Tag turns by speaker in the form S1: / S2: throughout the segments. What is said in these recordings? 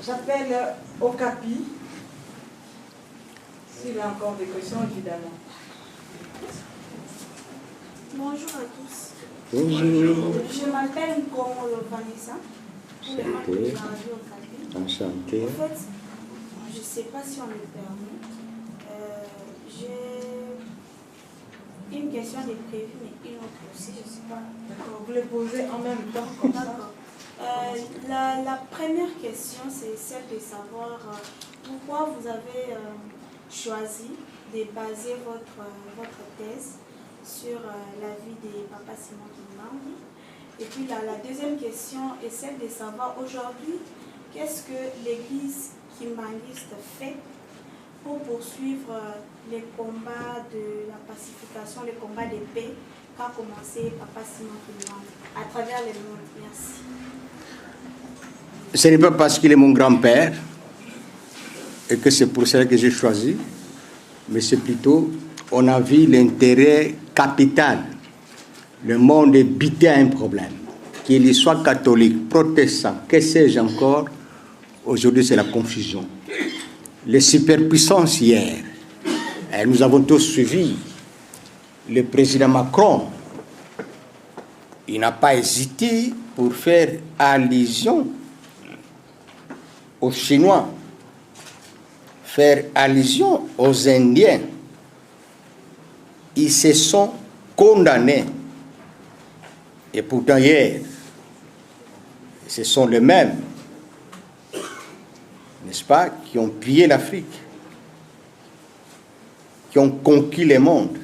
S1: J'appelle Okapi. S'il a encore des questions, évidemment.
S2: Bonjour à tous.
S3: Bonjour.
S2: Je m'appelle Komolo Vanessa.
S3: Enchanté.
S2: En fait, je ne sais pas si on me permet. J'ai une question de prévu, mais une autre aussi, je ne sais pas.
S1: D'accord, vous les posez en même temps, comme ça.
S2: D'accord. La première question, c'est celle de savoir pourquoi vous avez choisi de baser votre thèse sur la vie de Papa Simon Kimbangu. Et puis la deuxième question est celle de savoir aujourd'hui, qu'est-ce que l'Église kimbanguiste fait pour poursuivre les combats de la pacification, les combats de paix qu'a commencé Papa Simon Kimbangu à travers le monde. Merci.
S3: Ce n'est pas parce qu'il est mon grand-père et que c'est pour cela que j'ai choisi, mais c'est plutôt, on a vu l'intérêt capital. Le monde est bité à un problème. Qu'il soit catholique, protestant, que sais-je encore, aujourd'hui c'est la confusion. Les superpuissances hier, nous avons tous suivi le président Macron. Il n'a pas hésité pour faire allusion aux Chinois, faire allusion aux Indiens. Ils se sont condamnés. Et pourtant hier, ce sont les mêmes, n'est-ce pas, qui ont pillé l'Afrique, qui ont conquis le monde,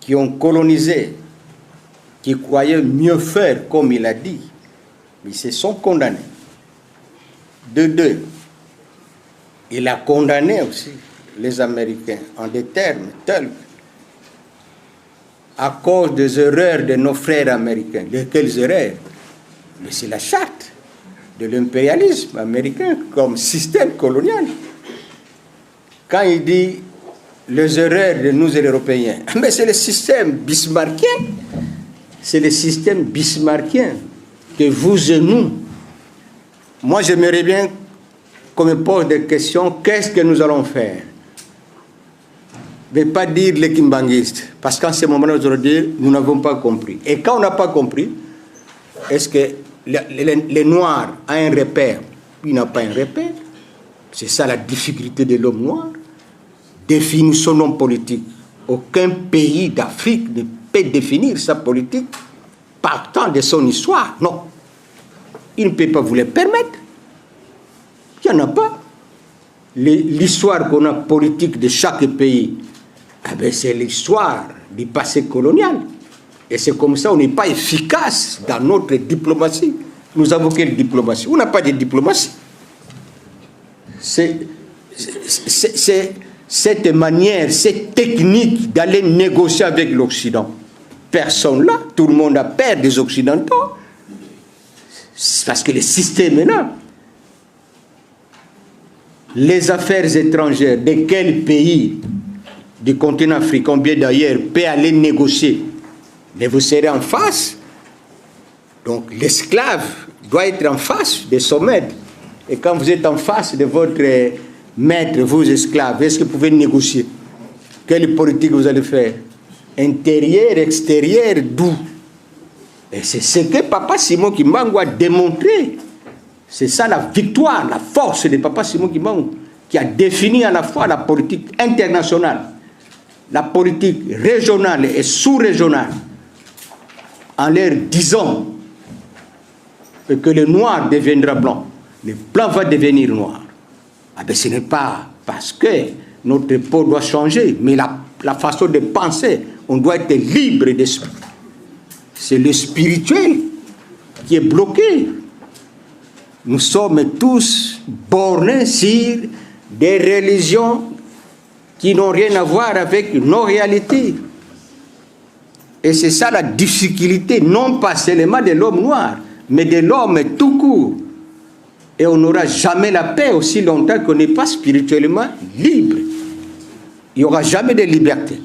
S3: qui ont colonisé, qui croyaient mieux faire, comme il a dit, mais ils se sont condamnés. De deux, il a condamné aussi les Américains en des termes tels à cause des erreurs de nos frères américains. De quelles erreurs? Mais c'est la charte de l'impérialisme américain comme système colonial. Quand il dit les erreurs de nous et les Européens, mais c'est le système bismarckien. C'est le système bismarckien que vous et nous. Moi, j'aimerais bien qu'on me pose des questions. Qu'est-ce que nous allons faire? Ne pas dire les kimbanguistes, parce qu'en ce moment-là, aujourd'hui, nous n'avons pas compris. Et quand on n'a pas compris, est-ce que les Noirs ont un repère? Il n'a pas un repère. C'est ça la difficulté de l'homme noir. Définissons son homme politique. Aucun pays d'Afrique ne peut définir sa politique partant de son histoire. Non. Il ne peut pas vous le permettre. Il n'y en a pas. L'histoire qu'on a politique de chaque pays, c'est l'histoire du passé colonial. Et c'est comme ça, on n'est pas efficace dans notre diplomatie. Nous avons quelle diplomatie? On n'a pas de diplomatie. C'est cette manière, cette technique d'aller négocier avec l'Occident. Personne là, tout le monde a peur des Occidentaux. Parce que le système est là. Les affaires étrangères de quel pays du continent africain, bien d'ailleurs, peut aller négocier? Mais vous serez en face. Donc l'esclave doit être en face de son maître. Et quand vous êtes en face de votre maître, vous esclaves, est-ce que vous pouvez négocier? Quelle politique vous allez faire? Intérieur, extérieur, d'où? Et c'est ce que Papa Simon Kimbangu a démontré. C'est ça la victoire, la force de Papa Simon Kimbangu, qui a défini à la fois la politique internationale, la politique régionale et sous-régionale, en leur disant que le noir deviendra blanc, le blanc va devenir noir. Ce n'est pas parce que notre peau doit changer, mais la façon de penser, on doit être libre d'esprit. C'est le spirituel qui est bloqué. Nous sommes tous bornés sur des religions qui n'ont rien à voir avec nos réalités. Et c'est ça la difficulté, non pas seulement de l'homme noir, mais de l'homme tout court. Et on n'aura jamais la paix aussi longtemps qu'on n'est pas spirituellement libre. Il n'y aura jamais de liberté.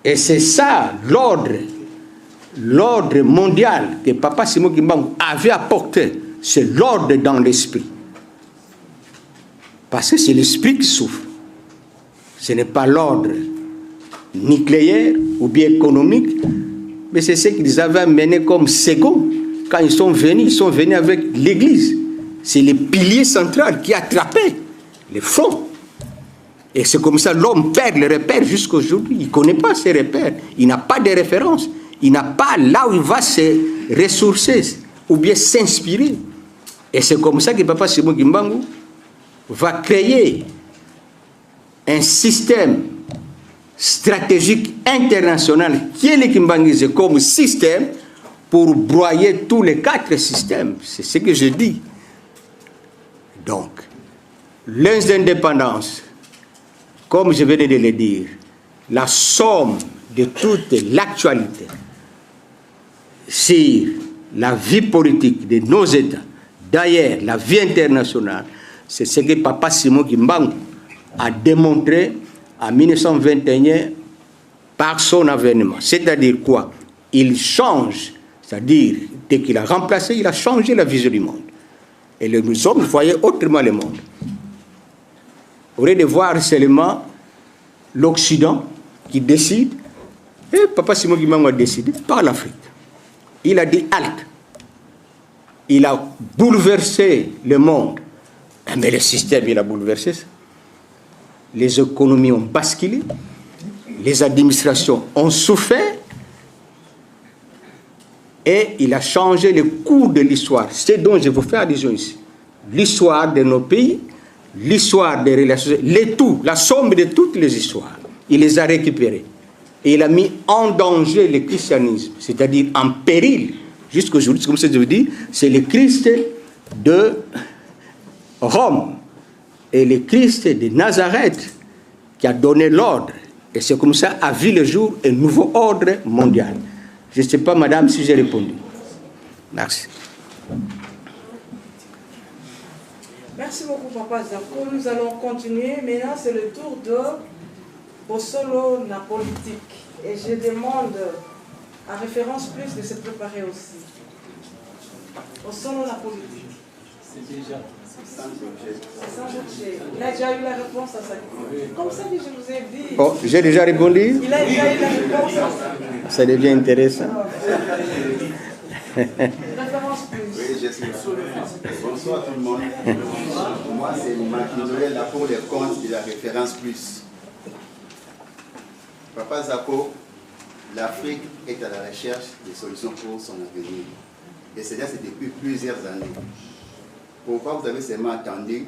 S3: Et c'est ça l'ordre mondial que Papa Simon Kimbangu avait apporté. c'est l'ordre dans l'esprit. Parce que c'est l'esprit qui souffre. Ce n'est pas l'ordre nucléaire ou bien économique, mais c'est ce qu'ils avaient amené comme second. Quand ils sont venus avec l'Église. C'est le pilier central qui attrapait les fonds. Et c'est comme ça l'homme perd les repères jusqu'à aujourd'hui. Il ne connaît pas ses repères. Il n'a pas de référence. Il n'a pas là où il va se ressourcer ou bien s'inspirer. Et c'est comme ça que Papa Simon Kimbangu va créer un système stratégique international qui est le Kimbanguisé comme système pour broyer tous les 4 systèmes. C'est ce que je dis. Donc, les indépendances, comme je venais de le dire, la somme de toute l'actualité sur la vie politique de nos États, d'ailleurs la vie internationale, c'est ce que Papa Simon Kimbangu a démontré en 1921 par son avènement. C'est-à-dire quoi? Il change, c'est-à-dire dès qu'il a remplacé, il a changé la vision du monde. Et les hommes voyaient autrement le monde. Au lieu de voir seulement l'Occident qui décide, et Papa Simon Kimbangu a décidé par l'Afrique. Il a dit halte. Il a bouleversé le monde. Mais le système, il a bouleversé ça. Les économies ont basculé. Les administrations ont souffert. Et il a changé le cours de l'histoire. C'est dont je vous fais allusion ici. L'histoire de nos pays, l'histoire des relations, les tout, la somme de toutes les histoires. Il les a récupérées. Et il a mis en danger le christianisme, c'est-à-dire en péril. Jusqu'aujourd'hui, comme ça je vous dis, c'est le Christ de Rome et le Christ de Nazareth qui a donné l'ordre. Et c'est comme ça a vu le jour un nouveau ordre mondial. Je ne sais pas, madame, si j'ai répondu. Merci.
S1: Merci beaucoup, Papa Zako. Nous allons continuer. Maintenant, c'est le tour de Bossolo na politique. Et je demande à référence plus de se préparer aussi. Bossolo na politique.
S4: C'est déjà.
S1: C'est sans objet. Il a déjà eu la réponse à ça. Comme ça que je vous ai dit.
S3: Oh, j'ai déjà répondu.
S1: Il a déjà eu la réponse à ça.
S3: Ça devient intéressant.
S1: Référence plus.
S5: Oui, je suis là. Bonsoir tout le monde. Moi, c'est Mac là pour les comptes de la référence plus. Papa Zako, l'Afrique est à la recherche de solutions pour son avenir. Et c'est depuis plusieurs années. Pourquoi vous avez seulement attendu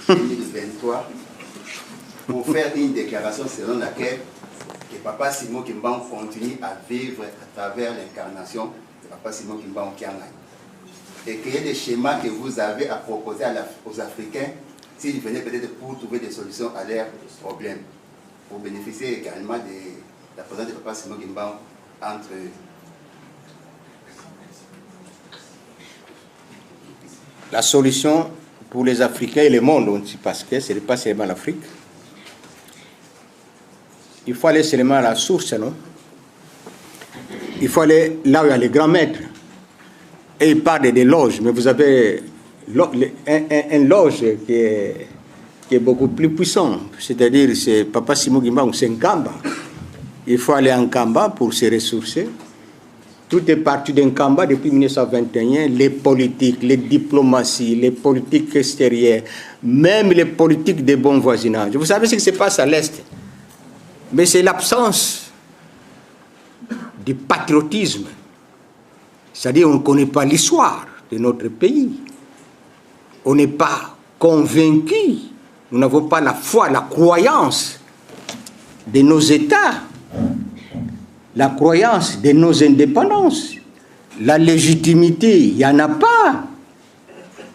S5: 2023 pour faire une déclaration selon laquelle que Papa Simon Kimbangu continue à vivre à travers l'incarnation de Papa Simon Kimbangu Kiangai? Et créer des schémas que vous avez à proposer aux Africains s'ils venaient peut-être pour trouver des solutions à leurs problèmes, pour bénéficier également de la présence de Papa Simon Kimbangu entre eux.
S3: La solution pour les Africains et le monde, parce que ce n'est pas seulement l'Afrique. Il faut aller seulement à la source, non? Il faut aller là où il y a les grands maîtres. Et il parle des loges, mais vous avez un loge qui est beaucoup plus puissant. C'est-à-dire, c'est Papa Simon Kimbangu, c'est un Kamba. Il faut aller en Kamba pour se ressourcer. Tout est parti d'un Kamba depuis 1921, les politiques, les diplomaties, les politiques extérieures, même les politiques de bon voisinage. Vous savez ce qui se passe à l'Est? Mais c'est l'absence du patriotisme. C'est-à-dire, on ne connaît pas l'histoire de notre pays. On n'est pas convaincu. Nous n'avons pas la foi, la croyance de nos États. La croyance de nos indépendances, la légitimité, il n'y en a pas.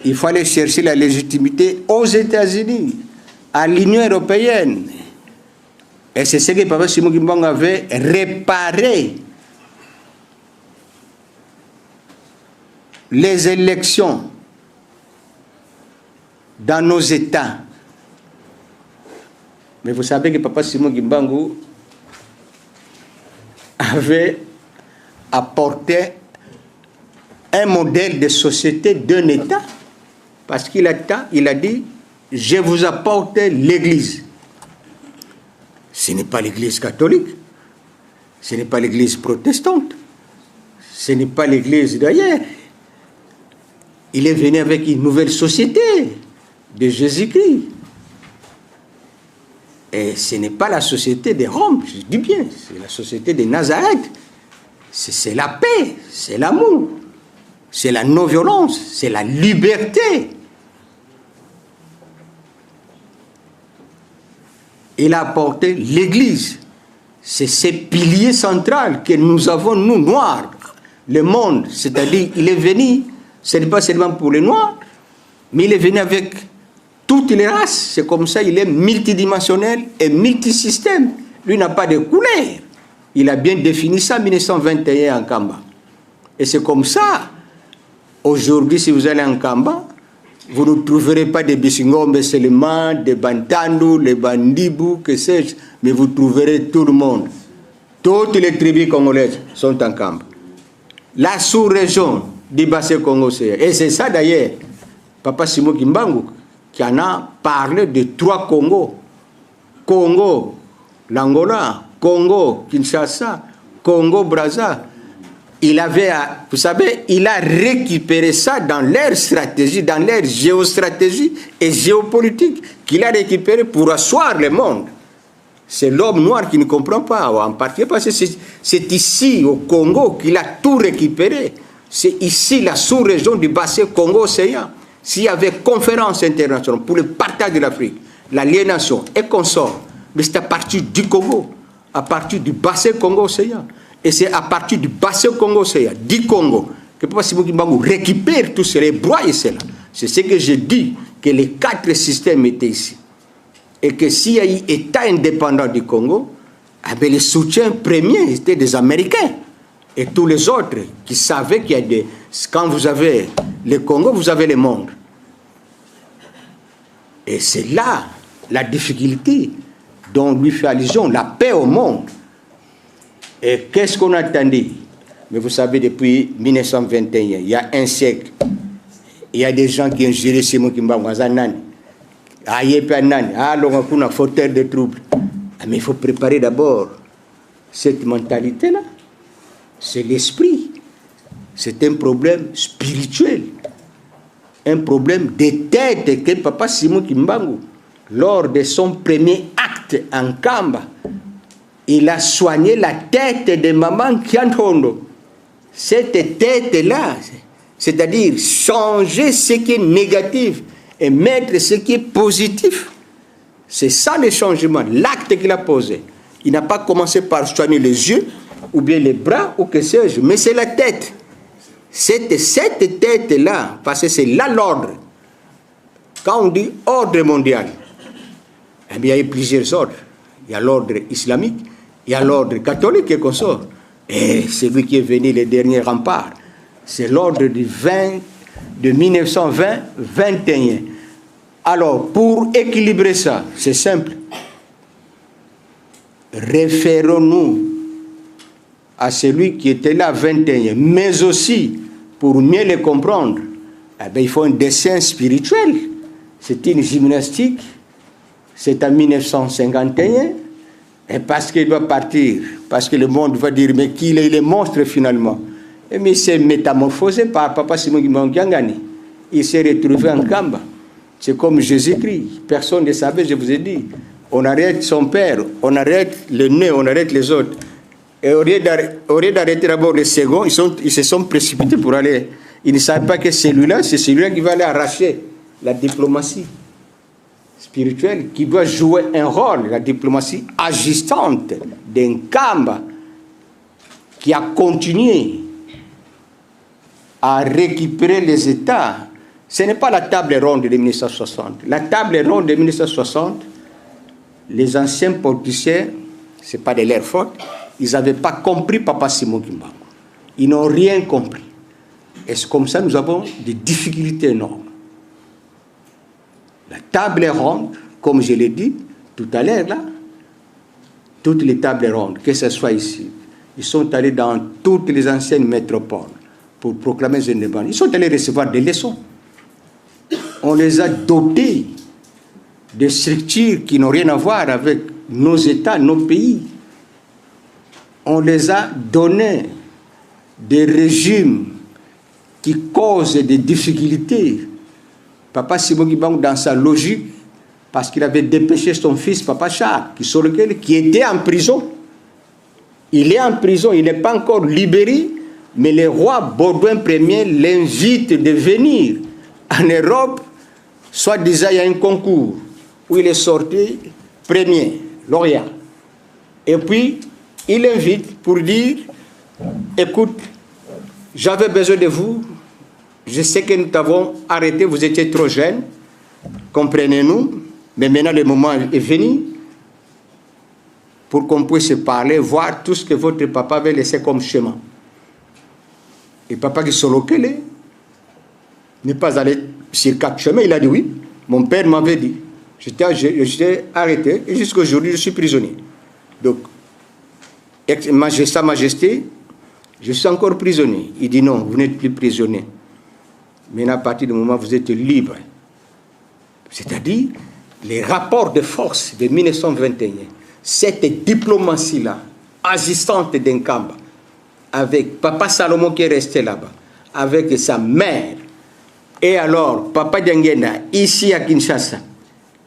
S3: Il faut aller chercher la légitimité aux États-Unis, à l'Union européenne. Et c'est ce que Papa Simon Kimbangu avait réparé. Les élections dans nos États. Mais vous savez que Papa Simon Kimbangu avait apporté un modèle de société d'un État, parce qu'il a dit, je vous apporte l'Église. Ce n'est pas l'Église catholique, ce n'est pas l'Église protestante, ce n'est pas l'Église d'ailleurs. Il est venu avec une nouvelle société de Jésus-Christ. Et ce n'est pas la société de Rome, je dis bien, c'est la société de Nazareth. C'est la paix, c'est l'amour, c'est la non-violence, c'est la liberté. Il a apporté l'Église. C'est ces piliers centraux que nous avons, nous, Noirs, le monde. C'est-à-dire, il est venu, ce n'est pas seulement pour les Noirs, mais il est venu avec toutes les races. C'est comme ça, il est multidimensionnel et multisystème. Lui n'a pas de couleur. Il a bien défini ça en 1921 en Kamba. Et c'est comme ça, aujourd'hui, si vous allez en Kamba, vous ne trouverez pas des Bissingombe seulement, des Bantandu, les Bandibou, que sais-je, mais vous trouverez tout le monde. Toutes les tribus congolaises sont en Kamba. La sous-région du bassin congolais. Et c'est ça d'ailleurs, Papa Simon Kimbangu, qui en a parlé de 3 Congos. Congo, l'Angola, Congo, Kinshasa, Congo, Brazza. Il avait, vous savez, il a récupéré ça dans leur stratégie, dans leur géostratégie et géopolitique, qu'il a récupéré pour asseoir le monde. C'est l'homme noir qui ne comprend pas, en particulier parce que c'est ici, au Congo, qu'il a tout récupéré. C'est ici, la sous-région du bassin Congo-Océan. S'il y avait conférence internationale pour le partage de l'Afrique, l'aliénation et consorts, mais c'est à partir du Congo, à partir du bassin Congo-Océan. Et c'est à partir du bassin Congo-Océan, du Congo, que Papa Simon Kimbangu récupère tous ces brois et cela. C'est ce que je dis, que les 4 systèmes étaient ici. Et que s'il y a eu État indépendant du Congo, le soutien premier était des Américains. Et tous les autres qui savaient qu'il y a des... Quand vous avez le Congo, vous avez le monde. Et c'est là la difficulté dont lui fait allusion, la paix au monde. Et qu'est-ce qu'on attendait? Mais vous savez, depuis 1921, il y a un siècle, il y a des gens qui ont géré Simon Kimbangu. Fauteuil de troubles. Mais il faut préparer d'abord cette mentalité-là. C'est l'esprit. C'est un problème spirituel. Un problème de tête que Papa Simon Kimbangu, lors de son premier acte en Kamba, il a soigné la tête de Maman Kiantondo. Cette tête-là, c'est-à-dire changer ce qui est négatif et mettre ce qui est positif. C'est ça le changement, l'acte qu'il a posé. Il n'a pas commencé par soigner les yeux, ou bien les bras, ou que sais-je, mais c'est la tête. Cette tête-là, parce que c'est là l'ordre. Quand on dit ordre mondial, eh bien, il y a plusieurs ordres. Il y a l'ordre islamique, il y a l'ordre catholique et consort. Et celui qui est venu les derniers remparts, c'est l'ordre de 1920-21. Alors, pour équilibrer ça, c'est simple. Référons-nous à celui qui était là 21, mais aussi, pour mieux le comprendre, eh bien, il faut un dessin spirituel. C'est une gymnastique, c'est en 1951, et parce qu'il doit partir, parce que le monde va dire, mais qu'il est le monstre finalement. Et mais il s'est métamorphosé par Papa Simon Kimbangu. Il s'est retrouvé en Kamba. C'est comme Jésus-Christ. Personne ne savait, je vous ai dit. On arrête son père, on arrête le nez, on arrête les autres. Et au lieu d'arrêter d'abord les seconds, ils se sont précipités pour aller. Ils ne savaient pas que celui-là, c'est celui-là qui va aller arracher la diplomatie spirituelle, qui doit jouer un rôle, la diplomatie agissante d'un Kamba qui a continué à récupérer les États. Ce n'est pas la table ronde de 1960. La table ronde de 1960, les anciens politiciens, ce n'est pas de leur faute, ils n'avaient pas compris Papa Simon Kimbangu. Ils n'ont rien compris. Et c'est comme ça que nous avons des difficultés énormes. La table ronde, comme je l'ai dit tout à l'heure, là, toutes les tables rondes, que ce soit ici, ils sont allés dans toutes les anciennes métropoles. pour proclamer les indépendances. Ils sont allés recevoir des leçons. On les a dotés de structures qui n'ont rien à voir avec nos États, nos pays. On les a donné des régimes qui causent des difficultés. Papa Simon Kimbangu, dans sa logique, parce qu'il avait dépêché son fils, Papa Charles, qui était en prison. Il est en prison, il n'est pas encore libéré, mais le roi Baudouin Ier l'invite de venir en Europe, soit disant il y a un concours où il est sorti premier, lauréat. Et puis, il invite pour dire, écoute, j'avais besoin de vous, je sais que nous t'avons arrêté, vous étiez trop jeune, comprenez-nous, mais maintenant le moment est venu pour qu'on puisse se parler, voir tout ce que votre papa avait laissé comme chemin. Et papa qui Solokele n'est pas allé sur 4 chemins, il a dit oui, mon père m'avait dit. J'étais arrêté et jusqu'à aujourd'hui je suis prisonnier. Donc, Sa Majesté, je suis encore prisonnier. Il dit non, vous n'êtes plus prisonnier. Mais à partir du moment où vous êtes libre, c'est-à-dire les rapports de force de 1921, cette diplomatie-là, agissante d'Enkamba, avec Papa Salomon qui est resté là-bas, avec sa mère, et alors Papa Diangena, ici à Kinshasa,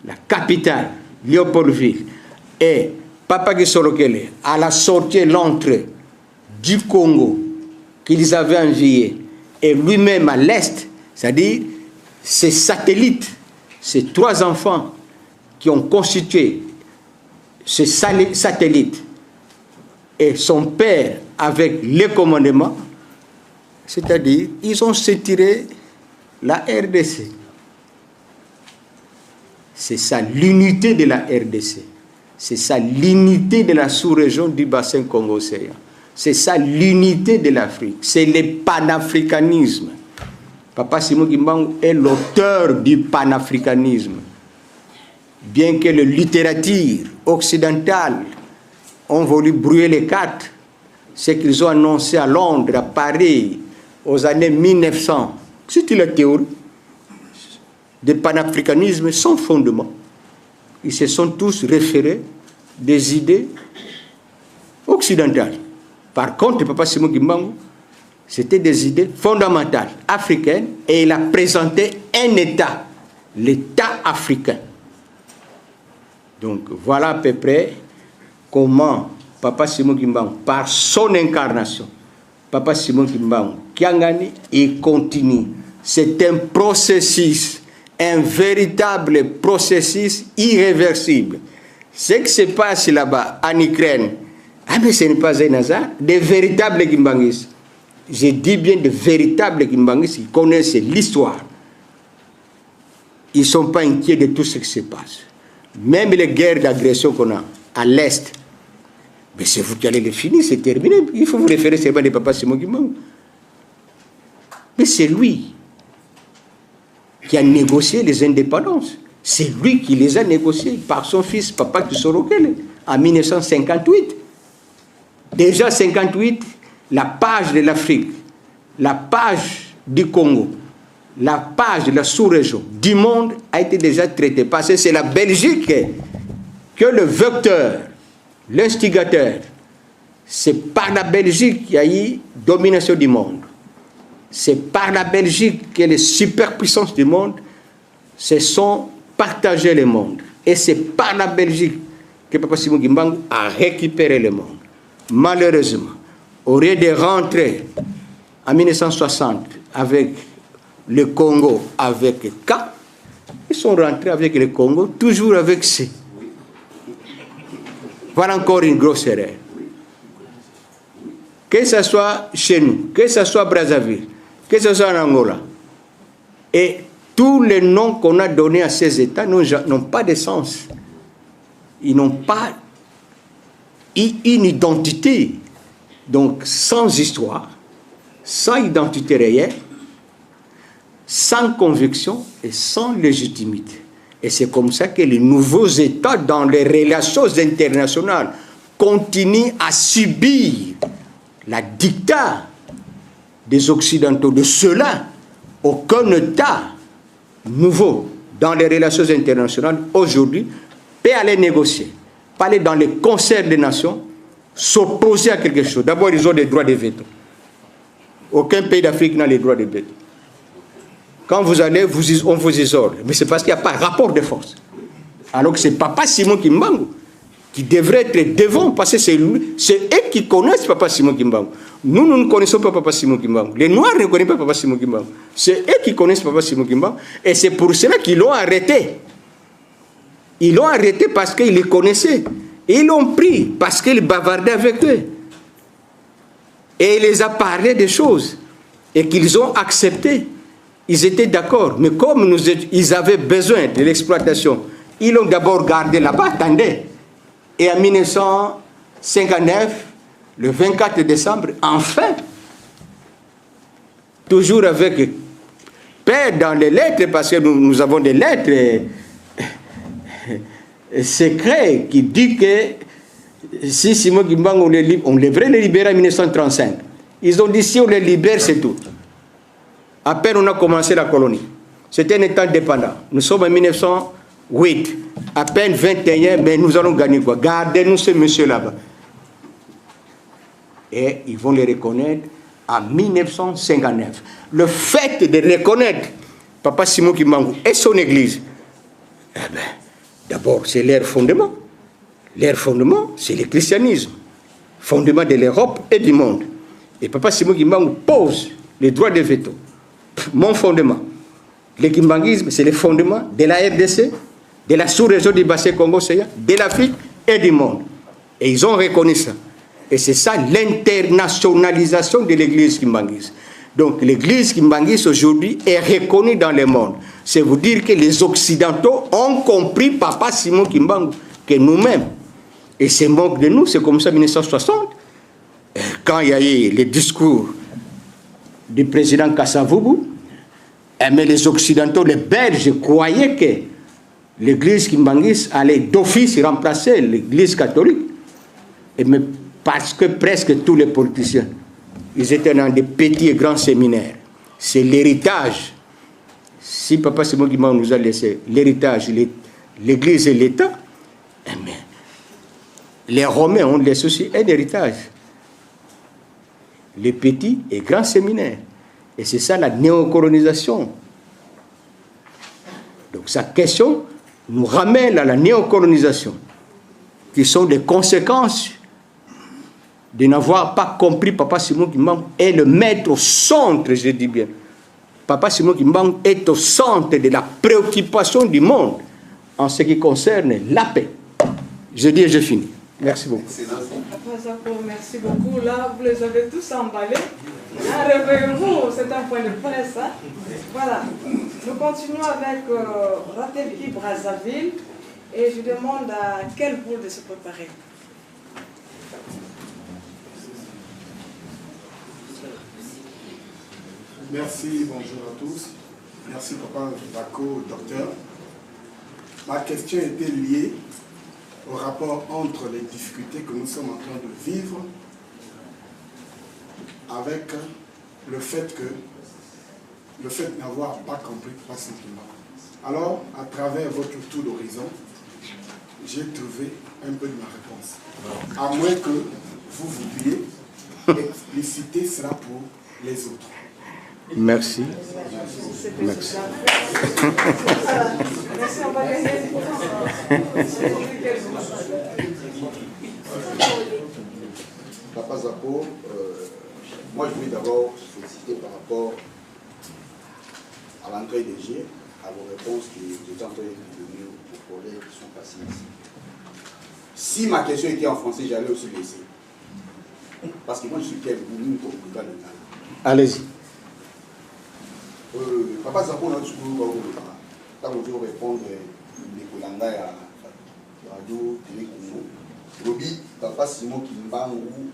S3: la capitale, Léopoldville, et Papa Gisolokele, à la sortie et l'entrée du Congo qu'ils avaient envié, et lui-même à l'est, c'est-à-dire ces satellites, ces 3 enfants qui ont constitué ce satellite, et son père avec les commandements, c'est-à-dire ils ont retiré la RDC. C'est ça l'unité de la RDC. C'est ça l'unité de la sous-région du bassin Congo-Océan. C'est ça l'unité de l'Afrique. C'est le panafricanisme. Papa Simon Kimbangu est l'auteur du panafricanisme. Bien que la littérature occidentale ont voulu brouiller les cartes, ce qu'ils ont annoncé à Londres, à Paris, aux années 1900, c'était la théorie du panafricanisme sans fondement. Ils se sont tous référés des idées occidentales. Par contre, Papa Simon Kimbangu, c'était des idées fondamentales africaines et il a présenté un État, l'État africain. Donc voilà à peu près comment Papa Simon Kimbangu, par son incarnation, Papa Simon Kimbangu, Kiangani, il continue. C'est un processus, un véritable processus irréversible. Ce qui se passe là-bas en Ukraine, mais ce n'est pas un hasard, des véritables Kimbanguistes. Je dis bien de véritables Kimbanguistes qui connaissent l'histoire. Ils ne sont pas inquiets de tout ce qui se passe. Même les guerres d'agression qu'on a à l'Est, mais c'est vous qui allez les finir, c'est terminé. Il faut vous référer seulement à Papa Simon Kimbangu. Mais c'est lui qui a négocié les indépendances. C'est lui qui les a négociées par son fils, Papa Kisorokele, en 1958. Déjà 58, la page de l'Afrique, la page du Congo, la page de la sous-région, du monde a été déjà traitée. Parce que c'est la Belgique que le vecteur, l'instigateur, c'est par la Belgique qu'il y a eu domination du monde. C'est par la Belgique que les superpuissances du monde se sont partagées le monde. Et c'est par la Belgique que Papa Simon Kimbangu a récupéré le monde. Malheureusement, au lieu de rentrer en 1960 avec le Congo avec K, ils sont rentrés avec le Congo toujours avec C. Voilà encore une grosse erreur. Que ce soit chez nous, que ce soit Brazzaville, que ce soit en Angola, et tous les noms qu'on a donnés à ces États n'ont pas de sens. Ils n'ont pas une identité. Donc, sans histoire, sans identité réelle, sans conviction et sans légitimité. Et c'est comme ça que les nouveaux États, dans les relations internationales, continuent à subir la dictat des Occidentaux, de cela, aucun État nouveau dans les relations internationales aujourd'hui peut aller négocier, pas aller dans les concerts des nations, s'opposer à quelque chose. D'abord, ils ont des droits de veto. Aucun pays d'Afrique n'a les droits de veto. Quand vous allez, on vous isole. Mais c'est parce qu'il n'y a pas rapport de force. Alors que c'est Papa Simon Kimbangu qui devrait être devant, parce que c'est eux qui connaissent Papa Simon Kimbangu. Nous ne connaissons pas Papa Simon Kimbangu. Les Noirs ne connaissent pas Papa Simon Kimbangu. C'est eux qui connaissent Papa Simon Kimbangu. Et c'est pour cela qu'ils l'ont arrêté. Ils l'ont arrêté parce qu'ils le connaissaient. Et ils l'ont pris parce qu'il bavardait avec eux. Et il les a parlé des choses. Et qu'ils ont accepté. Ils étaient d'accord. Mais comme ils avaient besoin de l'exploitation, ils l'ont d'abord gardé là-bas. Attendez. Et en 1959, le 24 décembre, enfin, toujours avec paix dans les lettres, parce que nous avons des lettres secrètes qui disent que si Simon Kimbangu, on devrait les libérer en 1935. Ils ont dit si on les libère, c'est tout. À peine on a commencé la colonie. C'était un État indépendant. Nous sommes en 1908. À peine 21, mais nous allons gagner quoi? Gardez-nous ce monsieur là-bas. Et ils vont les reconnaître en 1959. Le fait de reconnaître Papa Simon Kimbangu et son église, eh ben, d'abord, c'est leur fondement. Leur fondement, c'est le christianisme. Fondement de l'Europe et du monde. Et Papa Simon Kimbangu pose les droits de veto. Mon fondement. Le kimbanguisme, c'est le fondement de la RDC, de la sous-région du bassin Congo-Océan, de l'Afrique et du monde. Et ils ont reconnu ça. Et c'est ça l'internationalisation de l'église kimbanguiste. Donc l'église kimbanguiste aujourd'hui est reconnue dans le monde. C'est vous dire que les Occidentaux ont compris Papa Simon Kimbangu, que nous-mêmes. Et c'est manque de nous, c'est comme ça en 1960, quand il y a eu les discours du président Kasavubu, mais les Occidentaux, les Belges, croyaient que l'église kimbanguiste allait d'office remplacer l'église catholique. Mais parce que presque tous les politiciens, ils étaient dans des petits et grands séminaires. C'est l'héritage. Si Papa Simon Kimbangu nous a laissé l'héritage, l'église et l'État, les Romains ont laissé aussi un héritage. Les petits et grands séminaires. Et c'est ça la néocolonisation. Donc sa question nous ramène à la néocolonisation, qui sont des conséquences de n'avoir pas compris Papa Simon Kimbangu est le maître au centre, je dis bien. Papa Simon Kimbangu est au centre de la préoccupation du monde en ce qui concerne la paix. Je dis et je finis. Merci beaucoup.
S1: Merci beaucoup. Là, vous les avez tous emballés. Réveillez-vous, c'est un point de presse. Hein? Voilà. Nous continuons avec Ratelki Brazzaville et je demande à quel bout de se préparer.
S4: Merci, bonjour à tous. Merci Papa Bako, docteur. Ma question était liée au rapport entre les difficultés que nous sommes en train de vivre avec le fait d'avoir pas compris Papa Simon Kimbangu. Alors, à travers votre tour d'horizon, j'ai trouvé un peu de ma réponse. À moins que vous vouliez expliciter cela pour les autres.
S3: Merci.
S1: Merci. Merci, on va gagner.
S5: Papa Zako, moi je voulais d'abord féliciter par rapport à l'entrée des G, à vos réponses que j'étais en train de donner aux collègues qui sont passés ici. Si ma question était en français, j'allais aussi laisser. Parce que moi je suis Pierre Boulou, au Bouddha de Ghana.
S3: Allez-y.
S5: Papa Zako, on a toujours répondre les Kolanga à Radio Télé Congo. Lobi, Papa Simon Kimbangu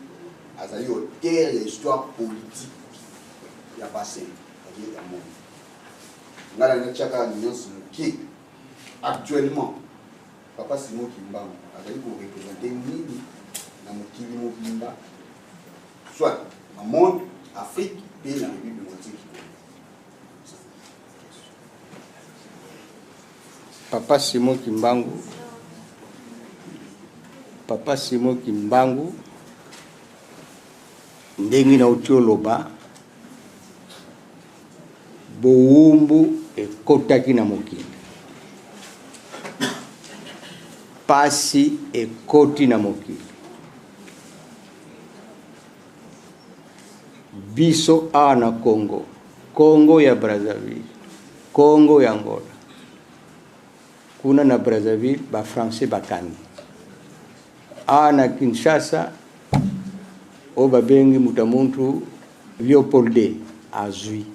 S5: a allé au terre de l'histoire politique. Il y a passé. Actuellement, Papa Simon Kimbangu a allé pour représenter Nini dans le Kili Mobimba, soit dans le monde, Afrique, et la République démocratique.
S3: Papa Simon Kimbangu, Papa Simon Kimbangu, ndengi na utioloba, bowumbu ekotaki na mokili. Pasi ekoti na mokili. Biso ana Congo, Congo ya Brazzaville, Congo ya Angola. Kuna na Brazzaville ba français bakani. Ana Kinshasa o babengi mutamuntu Leopold azui.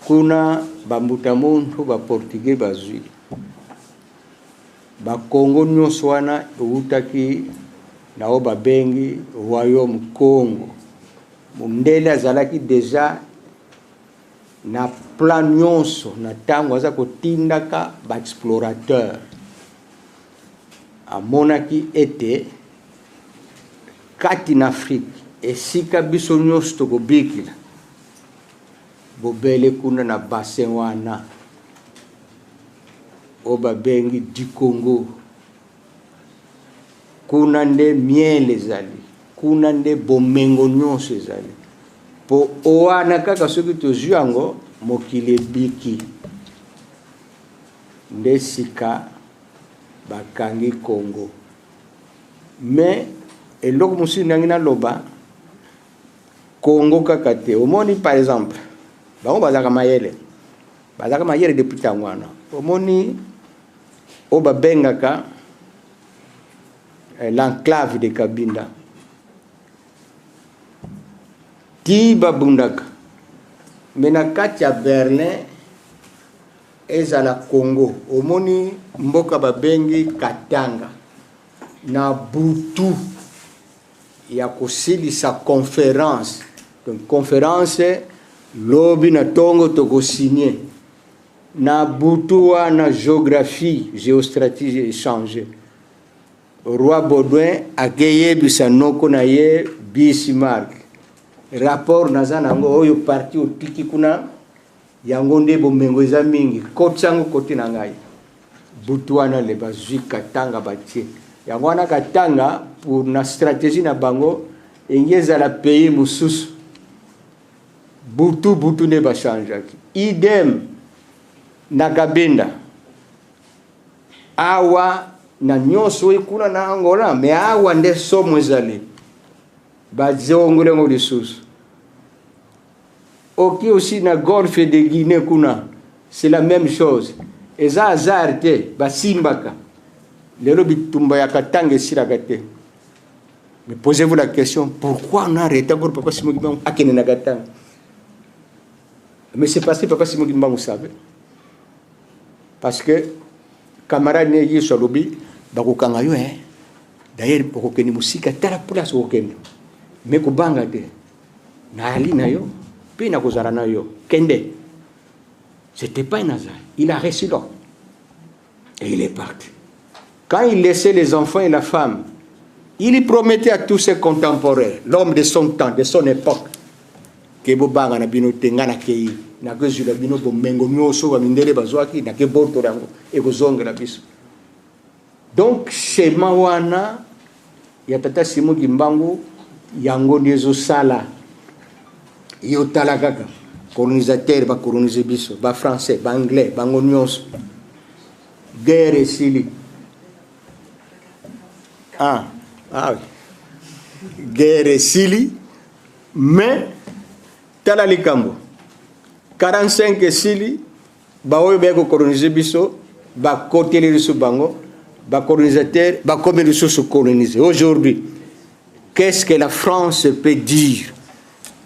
S3: Kuna ba mutamuntu ba portugais bazui. Ba Congo nyonso wana utaki na o babengi royaume Congo. Mundele azalaki deja na plan nyonso na tango aza kotindaka ba explorateur. Amonaki ete kati na Afrique esika biso nyonso tokobikila bobele kuna na bassin wana o babengi du Congo. Kuna nde miel ezali, kuna nde bomengo nyonso ezali. Po oana kaka soki tozwi yango mokili ebiki. Nde sika bakangi Congo. Mais eloko mosusu nangi naloba Congo kaka te. Omoni par exemple bango bazaka mayele depuis ntango wana. Omoni o babengaka l'enclave de Cabinda. Ti babundaka. Menakati ya Berlin ezala Congo. Omoni mboka babengi Katanga. Na butu ya kosilisa conférence. Donc conférence lobi na tongo toko signé. Na butu na géographie, géostratégie échangée. Roi Baudouin akeye bisanoko na ye Bismarck. Rapport nazanango oyo parti otiki kuna yango nde bomengo eza mingi kotsango koti na ngai. Butu wana le bazwi Katanga batie. Yango wana Katanga pour na stratégie na bango engeza la pays mususu. Butu ne ba changeaki. Idem na Cabinda. Awa na nyonso ekuna na Angola me awa nde somo ezali bazongole ngo lisusu. Ok aussi na golfe de Guinée kuna c'est la même chose. Eza hasard te basimbaka lelo bitumba ya Katanga esiraka te. Mais posez-vous la question, pourquoi on a arrêté pour Papa Simon Kimbangu akene na Katanga? Mais c'est parce que Papa Simon Kimbangu savait. Parce que camarade ne yi solobi bakokanga yo d'ailleurs bokokeni musika tala place okende mais ko banga te na ali na yo puis na kozala na yo kende. C'était pas un hasard, il a reçu l'ordre et il est parti. Quand il laissait les enfants et la femme, il promettait à tous ses contemporains, l'homme de son temps, de son époque, que bobanga na bino tengana kei na kozula bino bomengo nyoso ba mindele bazwaki na ke borto rango e kozongela biso. Donc schéma wana ya Tata Simon Kimbangu yango ndezo sala yo tala kaka colonisateur ba coloniser biso ba français ba anglais ba nyonso guerre esili oui. Guerre esili mais tala likambo 45 esili ba oyo ba ko coloniser biso ba côté les bango ba colonisateur ba comme les sous colonisés. Aujourd'hui, qu'est-ce que la France peut dire?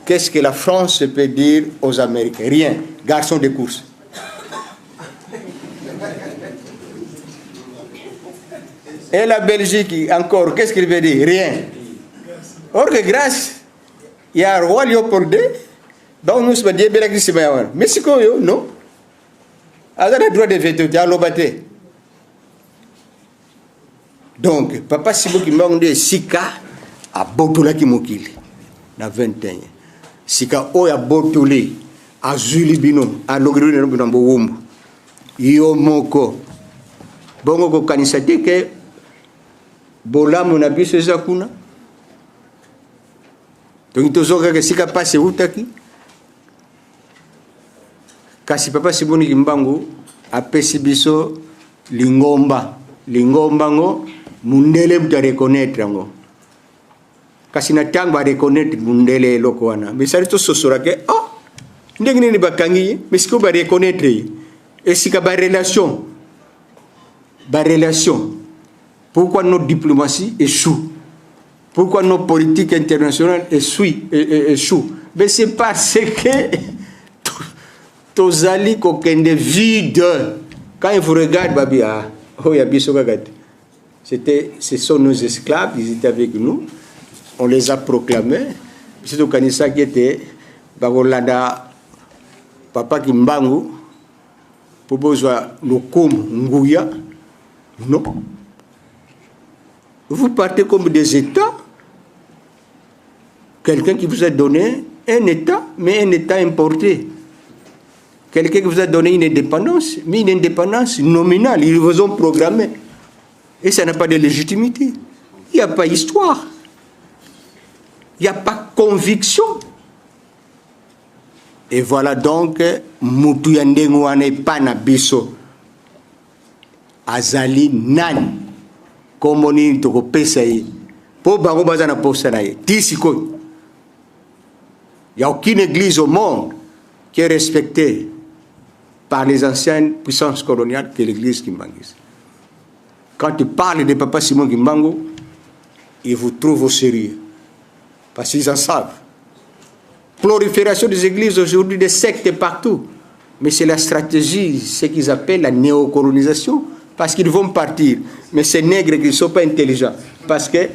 S3: Qu'est-ce que la France peut dire aux Américains? Rien, garçon de course. Et la Belgique encore, qu'est-ce qu'il veut dire? Rien. Or que grâce, il y a un roi Léopold II, donc nous sommes des Belgiques qui sont mais c'est quoi, non? Alors, le droit de veto, tu as l'obaté. Donc, Papa Simon Kimbangu Sika a Botola Kimokili, na 21. sika oya botoli azuli bino alongeli bino na bowumbu yo moko bongo kokanisa te ke bolamu na biso eza kuna donc tozokaka sika pasi eutaki kasi papa Simoni Kimbangu apesi biso lingomba ngo mundele buta reconnaître ngo kasi na tango ba reconnaître mundele eloko wana mais ça to sosora ke oh ndenge nini bakangi mais siko ba reconnaître et sika ba relation pourquoi notre diplomatie échoue, pourquoi nos politiques internationales échouent, mais c'est parce que tozali kokende vide. Quand ils vous regardent, babi, ah, oh, y a ce sont nos esclaves, ils étaient avec nous, on les a proclamés. C'est au Kanisa qui était, Bagolanda, Papa Kimbangu, pour besoin, Lokum, Nguya, non. Vous partez comme des États, quelqu'un qui vous a donné un État, mais un État importé. Quelqu'un qui vous a donné une indépendance, mais une indépendance nominale, ils vous ont programmé. Et ça n'a pas de légitimité. Il n'y a pas histoire. Il n'y a pas conviction. Et voilà donc, Moutou Yandengouane Panabiso, Azali Nan, comme on dit, pour Pesaï, pour Barobazana Posanaï, Tissiko. Il n'y a aucune église au monde qui est respectée par les anciennes puissances coloniales que l'église Kimbanguiste. Quand tu parles de Papa Simon Kimbangu, ils vous trouvent au sérieux. Parce qu'ils en savent. Prolifération des églises aujourd'hui, des sectes partout. Mais c'est la stratégie, ce qu'ils appellent la néocolonisation. Parce qu'ils vont partir. Mais ces nègres qui ne sont pas intelligents. Parce que,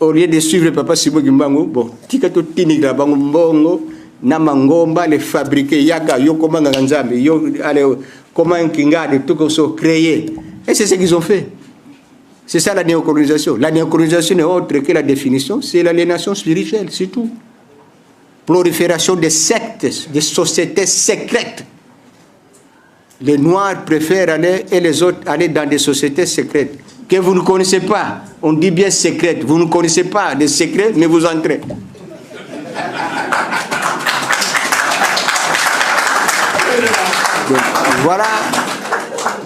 S3: au lieu de suivre Papa Simon Kimbangu, bon, tikato tinigra bango mbongo, namangomba, les fabriquer, yaga, yo comment nganzambe, yo, allez, comment kingade, tout comme ça, créer. Et c'est ce qu'ils ont fait. C'est ça la néocolonisation. La néocolonisation n'est autre que la définition, c'est l'aliénation spirituelle, c'est tout. Prolifération des sectes, des sociétés secrètes. Les Noirs préfèrent aller et les autres aller dans des sociétés secrètes que vous ne connaissez pas. On dit bien secrètes. Vous ne connaissez pas des secrets, mais vous entrez. Donc,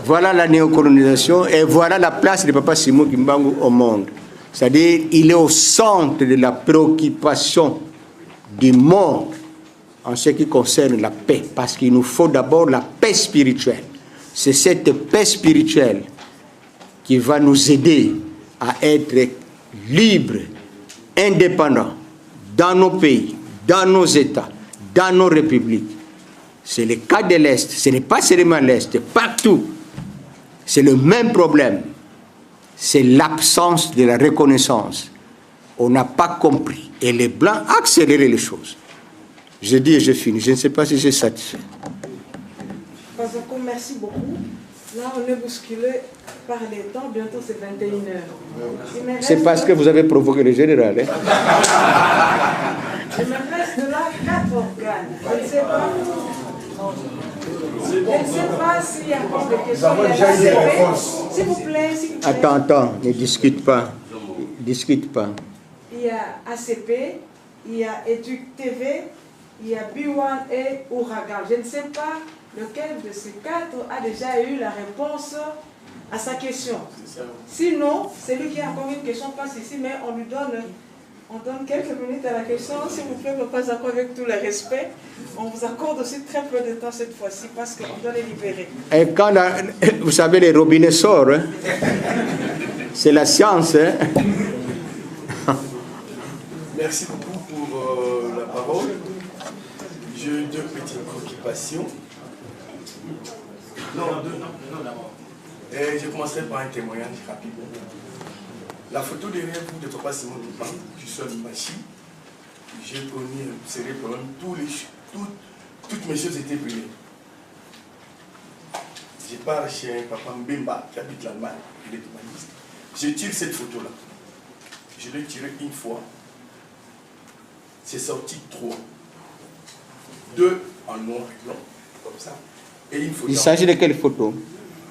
S3: voilà la néocolonisation et voilà la place de Papa Simon Kimbangu au monde. C'est-à-dire, il est au centre de la préoccupation du monde en ce qui concerne la paix, parce qu'il nous faut d'abord la paix spirituelle. C'est cette paix spirituelle qui va nous aider à être libres, indépendants, dans nos pays, dans nos États, dans nos républiques. C'est le cas de l'Est, ce n'est pas seulement l'Est, partout. C'est le même problème. C'est l'absence de la reconnaissance. On n'a pas compris. Et les Blancs accélèrent les choses. Je dis et je finis. Je ne sais pas si j'ai satisfait.
S1: Merci beaucoup. Là, on est bousculé par les temps. Bientôt, c'est 21h.
S3: C'est parce que vous avez provoqué le général. Hein?
S1: Il me reste là 4 organes. Je ne sais pas. Je ne sais pas s'il y a encore des questions. S'il vous plaît, s'il vous plaît.
S3: Attends, ne discute pas. Discute pas.
S1: Il y a ACP, il y a Éduc TV, il y a B1 et Ouragan. Je ne sais pas lequel de ces 4 a déjà eu la réponse à sa question. Sinon, celui qui a encore une question passe ici, mais on donne quelques minutes à la question. S'il vous plaît, pas encore avec tout le respect. On vous accorde aussi très peu de temps cette fois-ci parce qu'on doit les libérer. Et
S3: quand vous savez, les robinets sortent, hein? C'est la science. Hein?
S4: Merci beaucoup pour la parole. J'ai eu 2 petites préoccupations. Non, et je commencerai par un témoignage rapide. La photo derrière vous de Papa Simon Kimbangu, qui sont Machi, j'ai connu un sérieux problème. Toutes mes choses étaient brûlées. Je pars chez un papa Mbemba qui habite l'Allemagne, il est humaniste. Je tire cette photo-là. Je l'ai tirée une fois. C'est sorti 3.
S6: 2 en noir et blanc, comme ça. Et une photo.
S3: Il s'agit de quelle photo?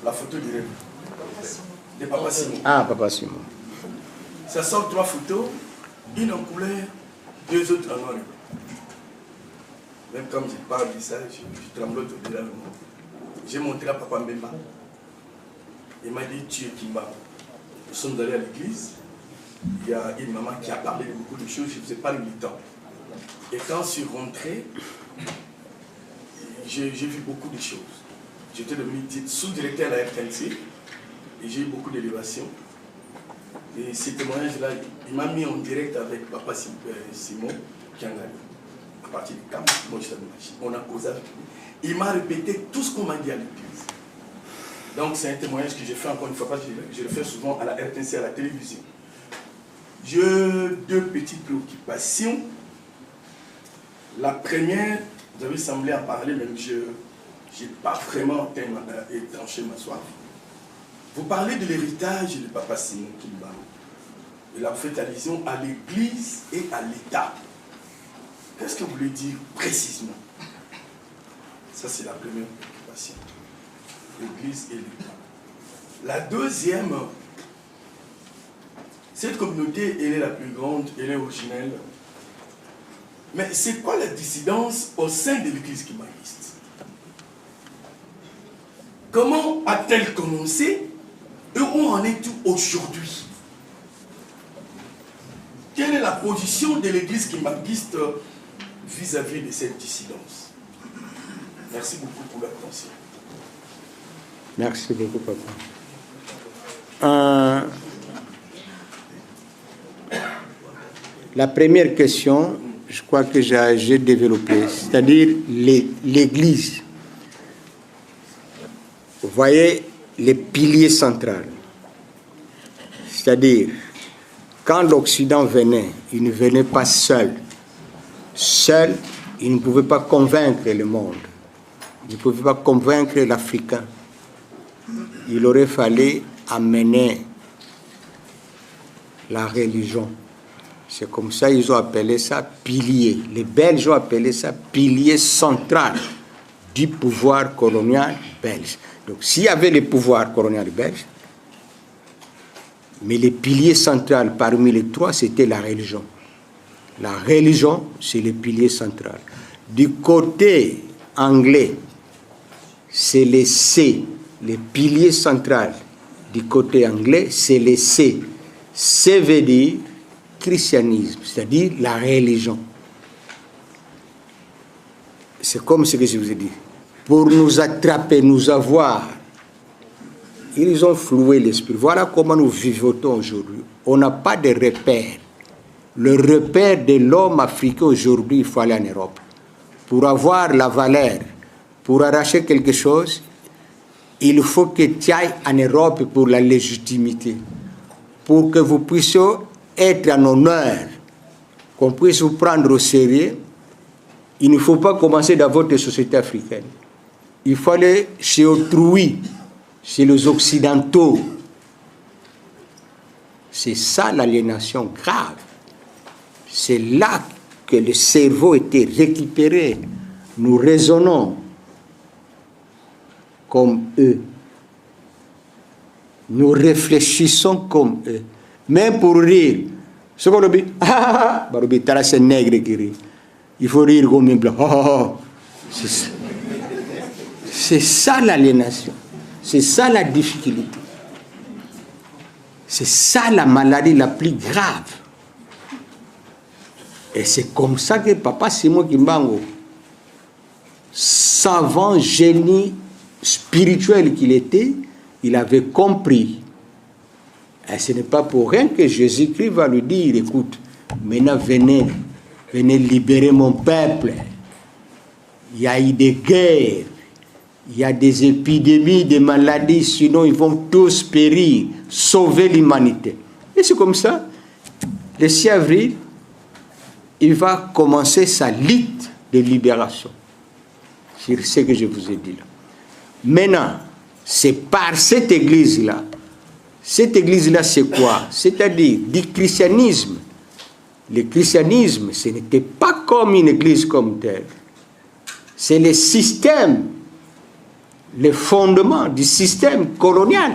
S6: La photo de Papa Simon.
S3: Ah, Papa Simon.
S6: Ça sort 3 photos, une en couleur, 2 autres en noir et blanc. Même quand je parle de ça, je tremble au-delà de moi. J'ai montré à Papa Mbemba. Il m'a dit, tu es Kimba. Nous sommes allés à l'église. Il y a une maman qui a parlé de beaucoup de choses, je ne faisais pas le temps. Et quand je suis rentré, j'ai vu beaucoup de choses. J'étais devenu sous-directeur à la RTNC et j'ai eu beaucoup d'élévation. Et ces témoignages-là, il m'a mis en direct avec Papa Simon Kiangani. À partir du camp, moi j'étais machine. On a causé avec lui. Il m'a répété tout ce qu'on m'a dit à l'église. Donc c'est un témoignage que j'ai fait encore une fois, parce que je le fais souvent à la RTNC, à la télévision. J'ai 2 petites préoccupations. La première, vous avez semblé en parler, même je n'ai pas vraiment tranché ma soif. Vous parlez de l'héritage de Papa Simon Kimba. Et là, vous faites allusion à l'Église et à l'État. Qu'est-ce que vous voulez dire précisément? Ça, c'est la première préoccupation. L'Église et l'État. La deuxième, cette communauté, elle est la plus grande, elle est originelle. Mais c'est quoi la dissidence au sein de l'Église kimbanguiste? Comment a-t-elle commencé et où en est-il aujourd'hui? Quelle est la position de l'Église kimbanguiste vis-à-vis de cette dissidence? Merci beaucoup pour l'attention.
S3: Merci beaucoup, papa. La première question, je crois que j'ai développé, c'est-à-dire l'Église. Vous voyez les piliers centraux. C'est-à-dire, quand l'Occident venait, il ne venait pas seul. Seul, il ne pouvait pas convaincre le monde. Il ne pouvait pas convaincre l'Africain. Il aurait fallu amener la religion. C'est comme ça qu'ils ont appelé ça pilier. Les Belges ont appelé ça pilier central du pouvoir colonial belge. Donc s'il y avait le pouvoir colonial belge, mais les piliers centraux parmi les 3, c'était la religion. La religion, c'est le pilier central. Du côté anglais, c'est les C. Les piliers centraux du côté anglais, c'est les C. C veut dire christianisme, c'est-à-dire la religion. C'est comme ce que je vous ai dit. Pour nous attraper, nous avoir, ils ont floué l'esprit. Voilà comment nous vivotons aujourd'hui. On n'a pas de repère. Le repère de l'homme africain aujourd'hui, il faut aller en Europe. Pour avoir la valeur, pour arracher quelque chose, il faut que tu ailles en Europe pour la légitimité. Pour que vous puissiez être en honneur, qu'on puisse vous prendre au sérieux, il ne faut pas commencer dans votre société africaine. Il faut aller chez autrui, chez les Occidentaux. C'est ça l'aliénation grave. C'est là que le cerveau était récupéré. Nous raisonnons comme eux. Nous réfléchissons comme eux. Même pour rire. Ce qu'on dit, c'est nègre qui rit. Il faut rire comme un blanc. C'est ça l'aliénation. C'est ça la difficulté. C'est ça la maladie la plus grave. Et c'est comme ça que Papa Simon Kimbangu, savant génie spirituel qu'il était, il avait compris. Et ce n'est pas pour rien que Jésus-Christ va lui dire, écoute, maintenant venez libérer mon peuple. Il y a eu des guerres, il y a des épidémies, des maladies, sinon ils vont tous périr, sauver l'humanité. Et c'est comme ça, le 6 avril, il va commencer sa lutte de libération. C'est ce que je vous ai dit là. Maintenant, c'est par cette église-là. Cette église-là, c'est quoi? C'est-à-dire du christianisme. Le christianisme, ce n'était pas comme une église comme telle. C'est le système, le fondement du système colonial.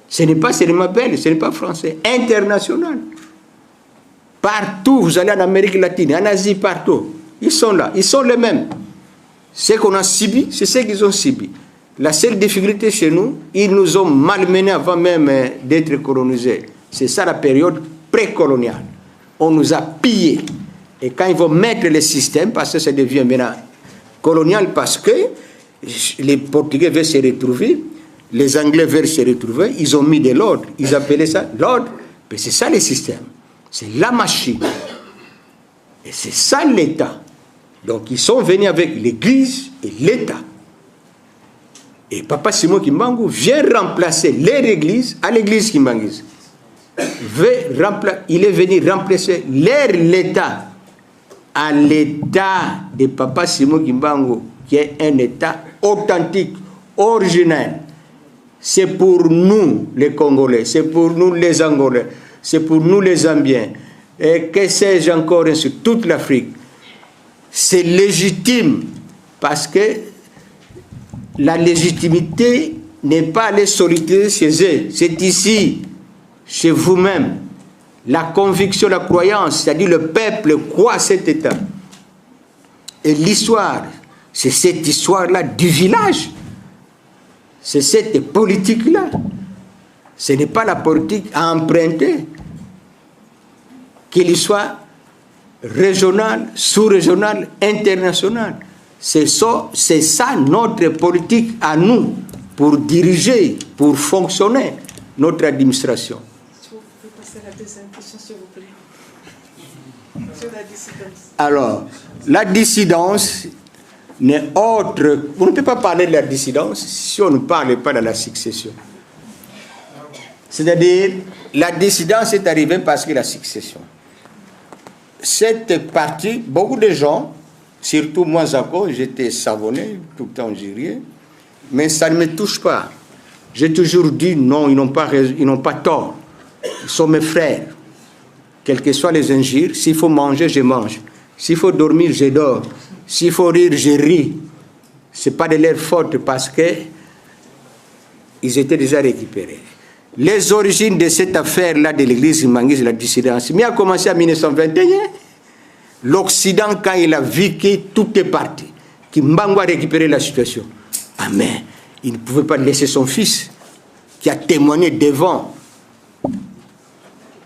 S3: Ce n'est pas seulement belge, ce n'est pas français, international. Partout, vous allez en Amérique latine, en Asie, partout. Ils sont là, ils sont les mêmes. Ce qu'on a subi, c'est ce qu'ils ont subi. La seule difficulté chez nous, ils nous ont malmenés avant même d'être colonisés. C'est ça la période précoloniale. On nous a pillés. Et quand ils vont mettre le système, parce que ça devient maintenant colonial, parce que les Portugais veulent se retrouver, les Anglais veulent se retrouver, ils ont mis de l'ordre. Ils appelaient ça l'ordre. Mais c'est ça le système. C'est la machine. Et c'est ça l'État. Donc ils sont venus avec l'Église et l'État. Et Papa Simon Kimbangu vient remplacer leur Église à l'Église Kimbanguise. Il est venu remplacer l'État à l'État de Papa Simon Kimbangu, qui est un État authentique, originel. C'est pour nous les Congolais, c'est pour nous les Angolais, c'est pour nous les Zambiens, et que sais-je encore sur toute l'Afrique. C'est légitime, parce que la légitimité n'est pas aller solliciter chez eux, c'est ici, chez vous-même. La conviction, la croyance, c'est-à-dire le peuple croit à cet État. Et l'histoire, c'est cette histoire-là du village. C'est cette politique-là. Ce n'est pas la politique à emprunter, qu'il soit régional, sous-régional, international. C'est ça notre politique à nous, pour diriger, pour fonctionner notre administration.
S1: Vous pouvez passer à la deuxième question, s'il vous plaît. Sur la dissidence.
S3: Alors, la dissidence n'est autre... Vous ne pouvez pas parler de la dissidence si on ne parle pas de la succession. C'est-à-dire, la dissidence est arrivée parce que la succession. Cette partie, beaucoup de gens, surtout moi, Zako, j'étais savonné, tout le temps girier, mais ça ne me touche pas. J'ai toujours dit non, ils n'ont pas tort. Ils sont mes frères. Quelles que soient les injures, s'il faut manger, je mange. S'il faut dormir, je dors. S'il faut rire, je ris. Ce n'est pas de leur faute parce qu'ils étaient déjà récupérés. Les origines de cette affaire-là de l'église Kimbanguise, la dissidence, mais a commencé en 1921. L'Occident, quand il a vu que tout est parti, Kimbangu a récupéré la situation. Ah mais, il ne pouvait pas laisser son fils, qui a témoigné devant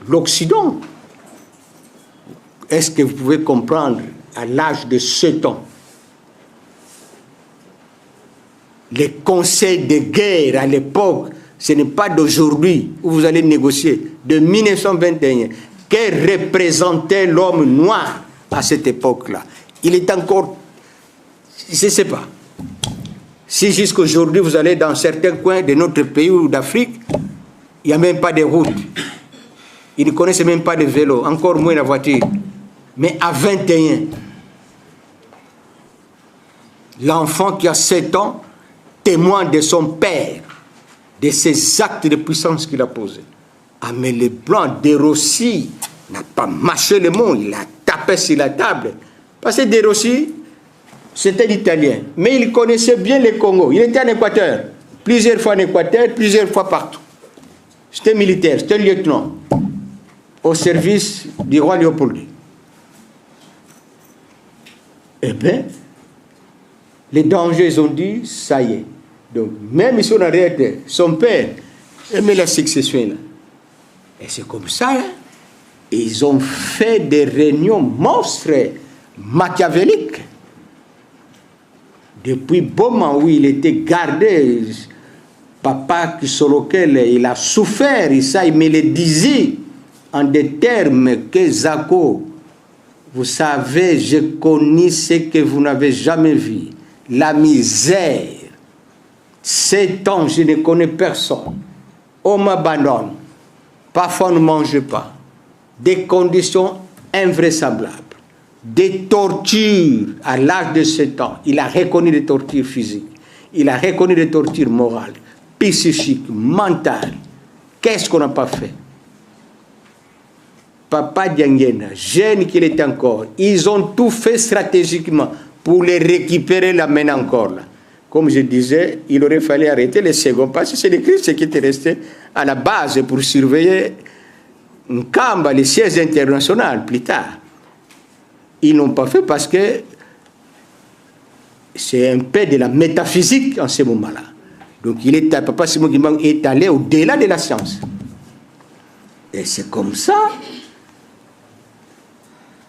S3: l'Occident. Est-ce que vous pouvez comprendre, à l'âge de 7 ans, les conseils de guerre à l'époque, ce n'est pas d'aujourd'hui où vous allez négocier, de 1921, que représentait l'homme noir à cette époque-là. Il est encore, je ne sais pas, si jusqu'à aujourd'hui vous allez dans certains coins de notre pays ou d'Afrique, il n'y a même pas de route. Ils ne connaissent même pas de vélo, encore moins la voiture. Mais à 21, l'enfant qui a 7 ans témoigne de son père, de ses actes de puissance qu'il a posés. Ah mais le blanc de Rossi n'a pas mâché le mot, il a tapé sur la table. Parce que De Rossi, c'était l'Italien, mais il connaissait bien le Congo. Il était en Équateur, plusieurs fois en Équateur, plusieurs fois partout. C'était militaire, c'était lieutenant, au service du roi Léopold. Eh bien, les dangers, ils ont dit, ça y est. Donc, même si on arrête son père, aimait la succession là. Et c'est comme ça, hein? Ils ont fait des réunions monstres, machiavéliques. Depuis Boma, où il était gardé, papa sur lequel il a souffert, et ça, il me le disait en des termes que Zako, vous savez, je connais ce que vous n'avez jamais vu, la misère. 7 ans, je ne connais personne. On m'abandonne. Parfois, on ne mange pas. Des conditions invraisemblables. Des tortures à l'âge de 7 ans. Il a reconnu des tortures physiques. Il a reconnu des tortures morales, psychiques, mentales. Qu'est-ce qu'on n'a pas fait? Papa Diangena, jeune qu'il était encore, ils ont tout fait stratégiquement pour les récupérer la main encore là. Comme je disais, il aurait fallu arrêter les seconds parce que c'est les Christ qui étaient restés à la base pour surveiller Nkamba, les sièges internationaux plus tard. Ils n'ont pas fait parce que c'est un peu de la métaphysique en ce moment-là. Donc Papa Simon Kimbangu est allé au-delà de la science. Et c'est comme ça.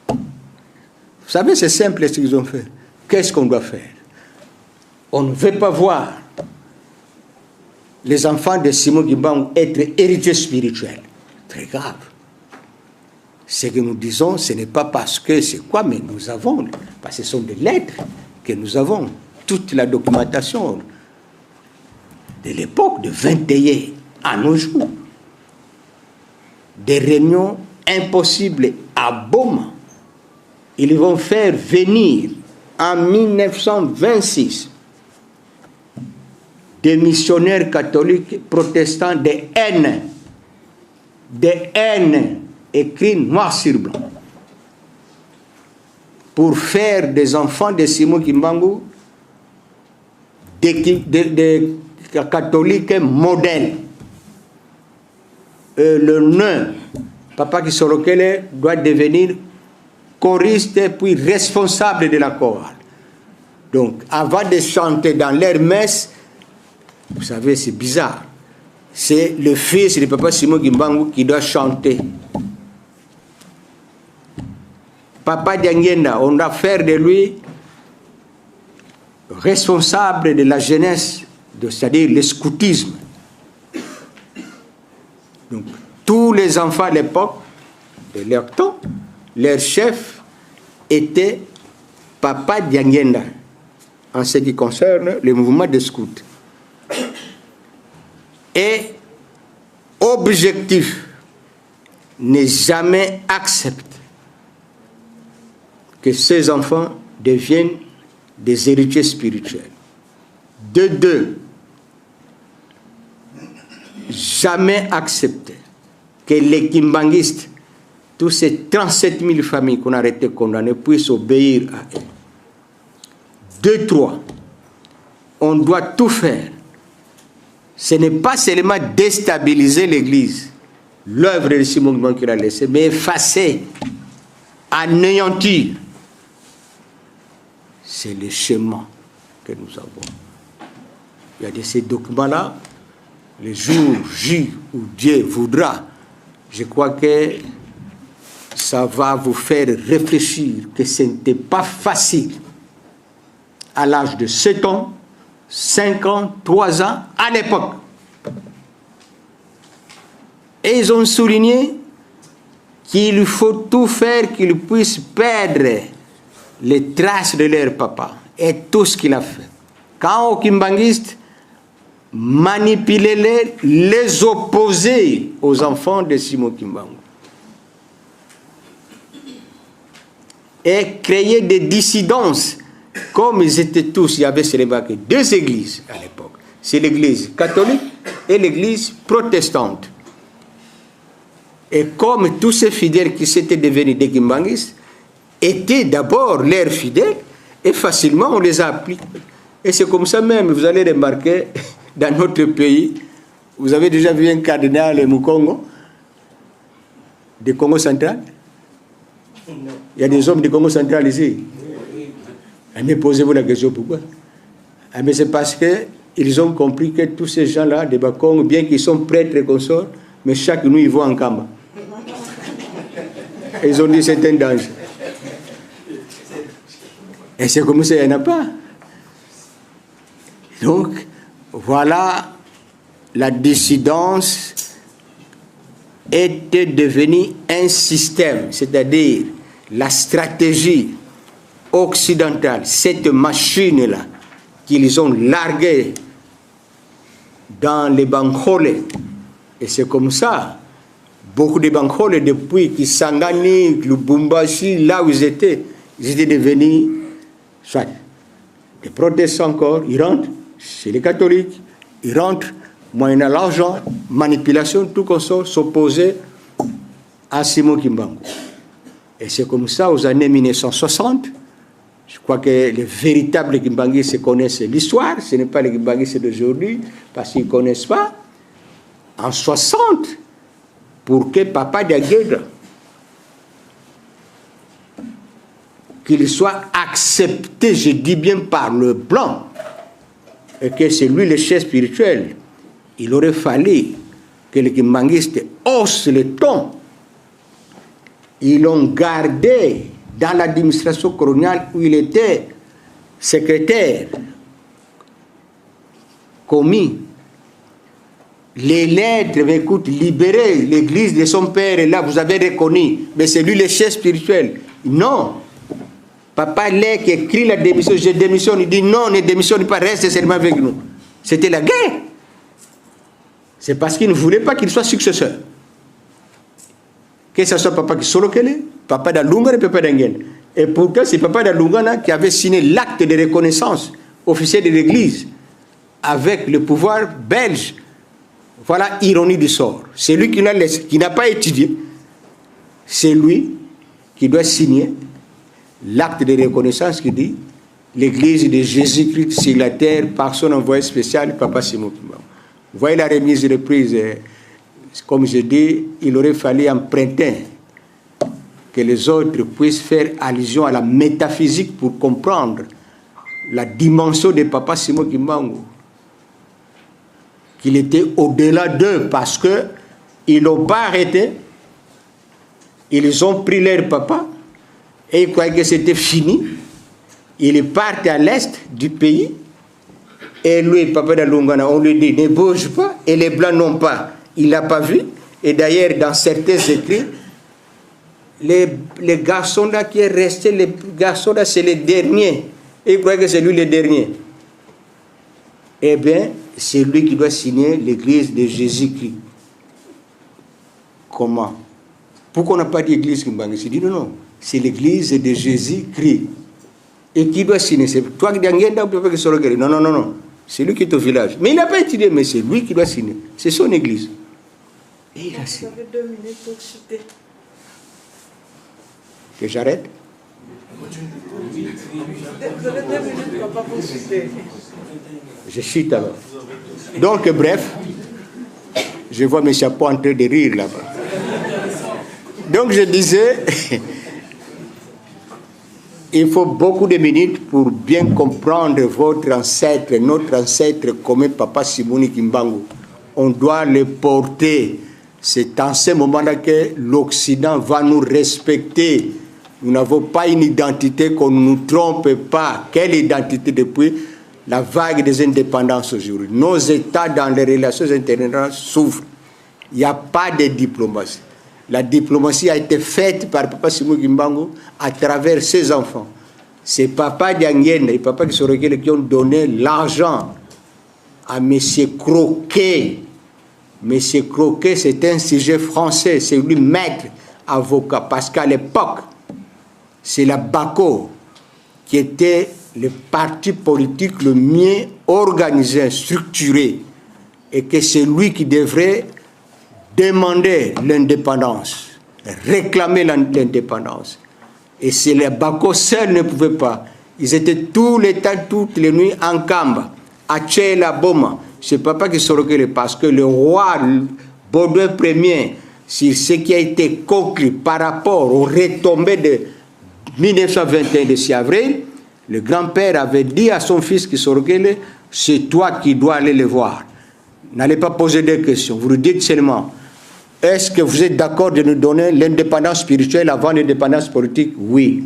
S3: Vous savez, c'est simple ce qu'ils ont fait. Qu'est-ce qu'on doit faire? On ne veut pas voir les enfants de Simon Kimbangu être héritiers spirituels. Très grave. Ce que nous disons, ce n'est pas parce que c'est quoi, mais nous avons, parce que ce sont des lettres que nous avons, toute la documentation de l'époque de 21 à nos jours. Des réunions impossibles à Boma. Ils vont faire venir en 1926 des missionnaires catholiques protestants de haine, écrit noir sur blanc, pour faire des enfants de Simon Kimbangu des catholiques modèles. Le nain, Papa Kisorokele, doit devenir choriste puis responsable de la chorale. Donc, avant de chanter dans leur messe, vous savez, c'est bizarre. C'est le fils de Papa Simon Kimbangu qui doit chanter. Papa Diangenda, on doit faire de lui responsable de la jeunesse, c'est-à-dire le scoutisme. Donc, tous les enfants à l'époque, de leur temps, leur chef était Papa Diangenda, en ce qui concerne le mouvement des scouts. Et objectif, n'est jamais accepté que ces enfants deviennent des héritiers spirituels. De deux, jamais accepté que les kimbanguistes, tous ces 37 000 familles qu'on a été condamnées, puissent obéir à eux. De trois, on doit tout faire. Ce n'est pas seulement déstabiliser l'Église, l'œuvre de Simon Kimbangu qu'il a laissée, mais effacer, anéantir. C'est le chemin que nous avons. Il y a de ces documents-là, le jour J où Dieu voudra, je crois que ça va vous faire réfléchir que ce n'était pas facile à l'âge de 7 ans, 5 ans, 3 ans, à l'époque. Et ils ont souligné qu'il faut tout faire qu'ils puissent perdre les traces de leur papa et tout ce qu'il a fait. Quand aux kimbanguistes manipulaient les opposer aux enfants de Simon Kimbangu et créer des dissidences, comme ils étaient tous, il y avait seulement que 2 églises à l'époque. C'est l'église catholique et l'église protestante. Et comme tous ces fidèles qui s'étaient devenus des kimbanguistes étaient d'abord leurs fidèles, et facilement on les a appliqués. Et c'est comme ça même, vous allez remarquer, dans notre pays, vous avez déjà vu un cardinal Mukongo, du Congo central? Il y a des hommes du Congo central ici. Mais posez-vous la question, pourquoi? Mais c'est parce qu'ils ont compris que tous ces gens-là, des Bakong, bien qu'ils sont prêtres et consorts, mais chaque nuit ils vont en Kamba. Et ils ont dit c'est un danger. Et c'est comme ça, il n'y en a pas. Donc, voilà, la dissidence était devenue un système, c'est-à-dire la stratégie occidentale, cette machine-là qu'ils ont larguée dans les Bankole. Et c'est comme ça, beaucoup de Bankole, depuis Kisangani, Lubumbashi, là où ils étaient devenus soit des protestants encore, ils rentrent chez les catholiques, ils rentrent moyennant l'argent, manipulation, tout comme ça, s'opposer à Simon Kimbangu. Et c'est comme ça, aux années 1960, Je crois que les véritables Kimbanguistes connaissent l'histoire, ce n'est pas les Kimbanguistes d'aujourd'hui, parce qu'ils ne connaissent pas. En 60, pour que Papa Dianguène, qu'il soit accepté, je dis bien par le blanc, et que c'est lui le chef spirituel, il aurait fallu que les Kimbanguistes haussent le ton. Ils l'ont gardé dans l'administration coloniale où il était secrétaire, commis. Les lettres, mais écoute, libérer l'église de son père, et là, vous avez reconnu, mais c'est lui le chef spirituel. Non. Papa Lé qui écrit la démission, je démissionne, il dit non, ne démissionne pas, reste seulement avec nous. C'était la guerre. C'est parce qu'il ne voulait pas qu'il soit successeur. Que ce soit Papa Kisolokele, Papa Dalunga et Papa Dianguène. Et pourtant, c'est Papa Dalunga qui avait signé l'acte de reconnaissance officiel de l'Église avec le pouvoir belge. Voilà, ironie du sort. C'est lui qui n'a pas étudié. C'est lui qui doit signer l'acte de reconnaissance qui dit l'Église de Jésus-Christ sur la terre par son envoyé spécial, Papa Simon Kimbangu. Vous voyez la remise de prise. Comme je dis, il aurait fallu emprunter que les autres puissent faire allusion à la métaphysique pour comprendre la dimension de Papa Simon Kimbangu. Qu'il était au-delà d'eux parce qu'ils n'ont pas arrêté. Ils ont pris leur papa et ils croyaient que c'était fini. Ils partent à l'est du pays et lui, Papa Dalungana, on lui dit ne bouge pas et les blancs n'ont pas. Il ne l'a pas vu. Et d'ailleurs, dans certains écrits, les garçons là qui est resté, les garçons là, c'est les derniers. Et il croit que c'est lui le dernier. Eh bien, c'est lui qui doit signer l'église de Jésus-Christ. Comment? Pourquoi on n'a pas dit église Kimbangu? Il dit non, c'est l'église de Jésus-Christ. Et qui doit signer? C'est toi qui Dianguène ou Papa Kisolokele? Non. C'est lui qui est au village. Mais il n'a pas étudié, mais c'est lui qui doit signer. C'est son église. Et il a signé.
S1: Vous avez 2 minutes pour chuter.
S3: Que j'arrête?
S1: Vous avez 2 minutes, papa, pour chuter.
S3: Je chute alors. Donc, bref, je vois mes chapeaux en train de rire là-bas. Donc, je disais, il faut beaucoup de minutes pour bien comprendre votre ancêtre, notre ancêtre comme Papa Simoni Kimbangu. On doit le porter. C'est en ce moment-là que l'Occident va nous respecter. Nous n'avons pas une identité qu'on ne nous trompe pas. Quelle identité depuis la vague des indépendances aujourd'hui? Nos États dans les relations internationales souffrent. Il n'y a pas de diplomatie. La diplomatie a été faite par Papa Simon Kimbangu à travers ses enfants. C'est Papa Dianguène et Papa Kisolokele qui ont donné l'argent à M. Croquet. M. Croquet, c'est un sujet français. C'est lui maître avocat. Parce qu'à l'époque, c'est la BACO qui était le parti politique le mieux organisé, structuré. Et que c'est lui qui devrait demander l'indépendance, réclamer l'indépendance. Et c'est les Bako seuls ne pouvaient pas. Ils étaient tout le temps, toutes les nuits en Kamba, à Tchela Boma. C'est Papa Kisolokele parce que le roi Baudouin Ier, sur ce qui a été conclu par rapport aux retombées de 1921 de 6 avril, le grand-père avait dit à son fils Kisolokele, c'est toi qui dois aller le voir. N'allez pas poser des questions. Vous lui dites seulement, est-ce que vous êtes d'accord de nous donner l'indépendance spirituelle avant l'indépendance politique? Oui.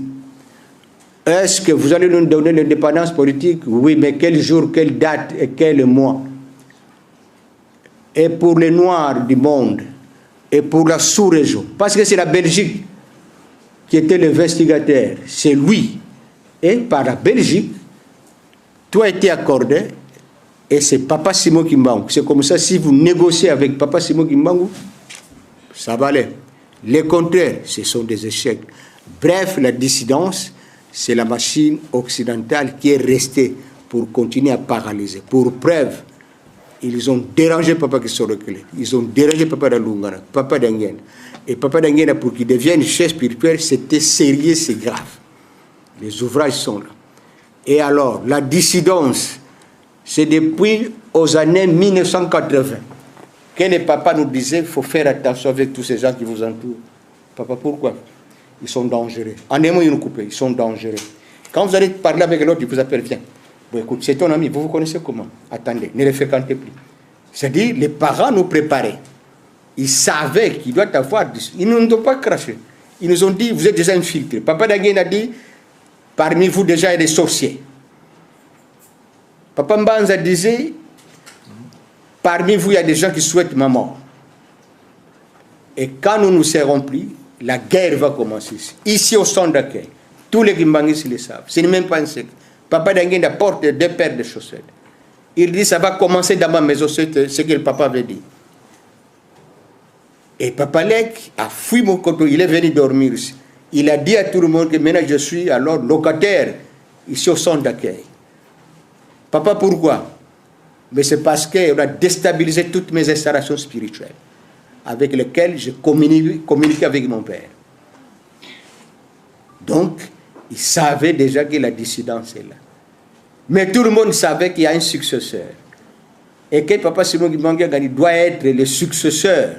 S3: Est-ce que vous allez nous donner l'indépendance politique? Oui, mais quel jour, quelle date et quel mois? Et pour les Noirs du monde, et pour la sous-région, parce que c'est la Belgique qui était l'investigateur, c'est lui. Et par la Belgique, tout a été accordé. Et c'est Papa Simon Kimbangu. C'est comme ça, si vous négociez avec Papa Simon Kimbangu, ça va aller. Les contraires, ce sont des échecs. Bref, la dissidence, c'est la machine occidentale qui est restée pour continuer à paralyser. Pour preuve, ils ont dérangé Papa Kisolokele, ils ont dérangé Papa Dalungana, Papa Dianguène. Et Papa Dianguène, pour qu'il devienne chef spirituel, c'était sérieux, c'est grave. Les ouvrages sont là. Et alors, la dissidence, c'est depuis aux années 1980 que les papas nous disaient il faut faire attention avec tous ces gens qui vous entourent. Papa, pourquoi? Ils sont dangereux. En aimant, ils nous coupent, ils sont dangereux. Quand vous allez parler avec l'autre, il vous appelle, viens. Bon, écoute, c'est ton ami, vous connaissez comment? Attendez, ne les fréquentez plus. C'est-à-dire, les parents nous préparaient. Ils savaient qu'il doit avoir... Ils ne nous ont pas craché. Ils nous ont dit, vous êtes déjà infiltrés. Papa Danguen a dit, parmi vous déjà, il y a des sorciers. Papa Mbanza disait, parmi vous, il y a des gens qui souhaitent ma mort. Et quand nous nous serons pris, la guerre va commencer ici. Ici au centre d'accueil. Tous les Kimbangis le savent. Ce n'est même pas un secret. Papa Danguen apporte 2 paires de chaussettes. Il dit, ça va commencer dans ma maison, c'est ce que le papa avait dit. Et Papa Lek a fui mon coteau, il est venu dormir ici. Il a dit à tout le monde que maintenant je suis alors locataire ici au centre d'accueil. Papa, pourquoi? Mais c'est parce qu'on a déstabilisé toutes mes installations spirituelles avec lesquelles je communiquais avec mon père. Donc, il savait déjà que la dissidence est là. Mais tout le monde savait qu'il y a un successeur. Et que Papa Simon Kimbangué doit être le successeur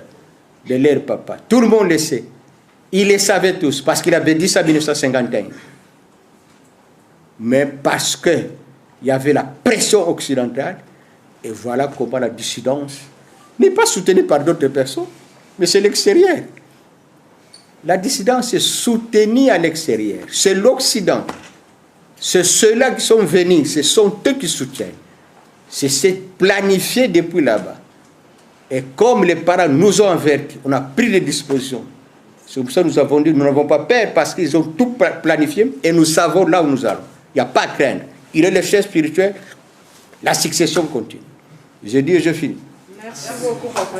S3: de leur papa. Tout le monde le sait. Ils le savaient tous, parce qu'il avait dit ça en 1951. Mais parce qu'il y avait la pression occidentale, et voilà comment la dissidence n'est pas soutenue par d'autres personnes, mais c'est l'extérieur. La dissidence est soutenue à l'extérieur. C'est l'Occident. C'est ceux-là qui sont venus, ce sont eux qui soutiennent. C'est planifié depuis là-bas. Et comme les parents nous ont avertis, on a pris des dispositions. C'est pour ça que nous avons dit, nous n'avons pas peur parce qu'ils ont tout planifié et nous savons là où nous allons. Il n'y a pas à craindre. Il est le chef spirituel, la succession continue. Je dis et je finis.
S1: Merci beaucoup, Papa.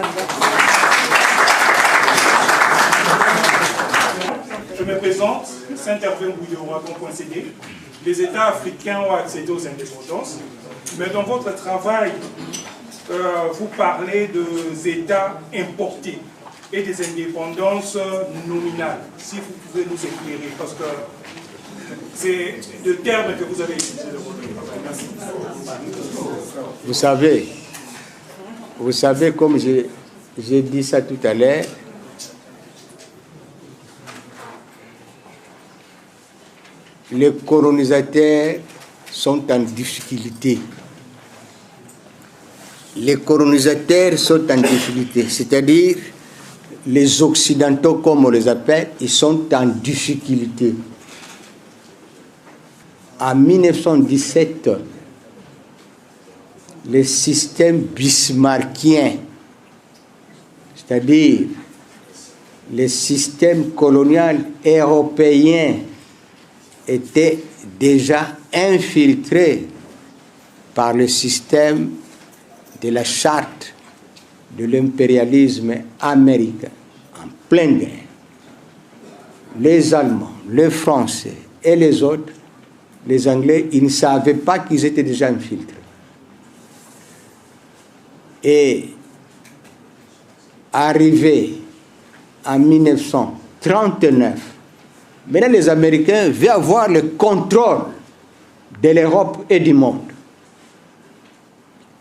S7: Je me présente, Saint-Hervé Mbouyouragon.cd. Les États africains ont accédé aux indépendances, mais dans votre travail, vous parlez des États importés et des indépendances nominales. Si vous pouvez nous éclairer, parce que c'est le terme que vous avez utilisé. Merci.
S3: Vous savez, comme j'ai dit ça tout à l'heure, les colonisateurs sont en difficulté. Les colonisateurs sont en difficulté, c'est-à-dire les Occidentaux, comme on les appelle, ils sont en difficulté. En 1917, le système bismarckien, c'est-à-dire le système colonial européen, était déjà infiltré par le système de la charte de l'impérialisme américain en pleine guerre. Les Allemands, les Français et les autres, les Anglais, ils ne savaient pas qu'ils étaient déjà infiltrés. Et arrivé en 1939, maintenant les Américains veulent avoir le contrôle de l'Europe et du monde.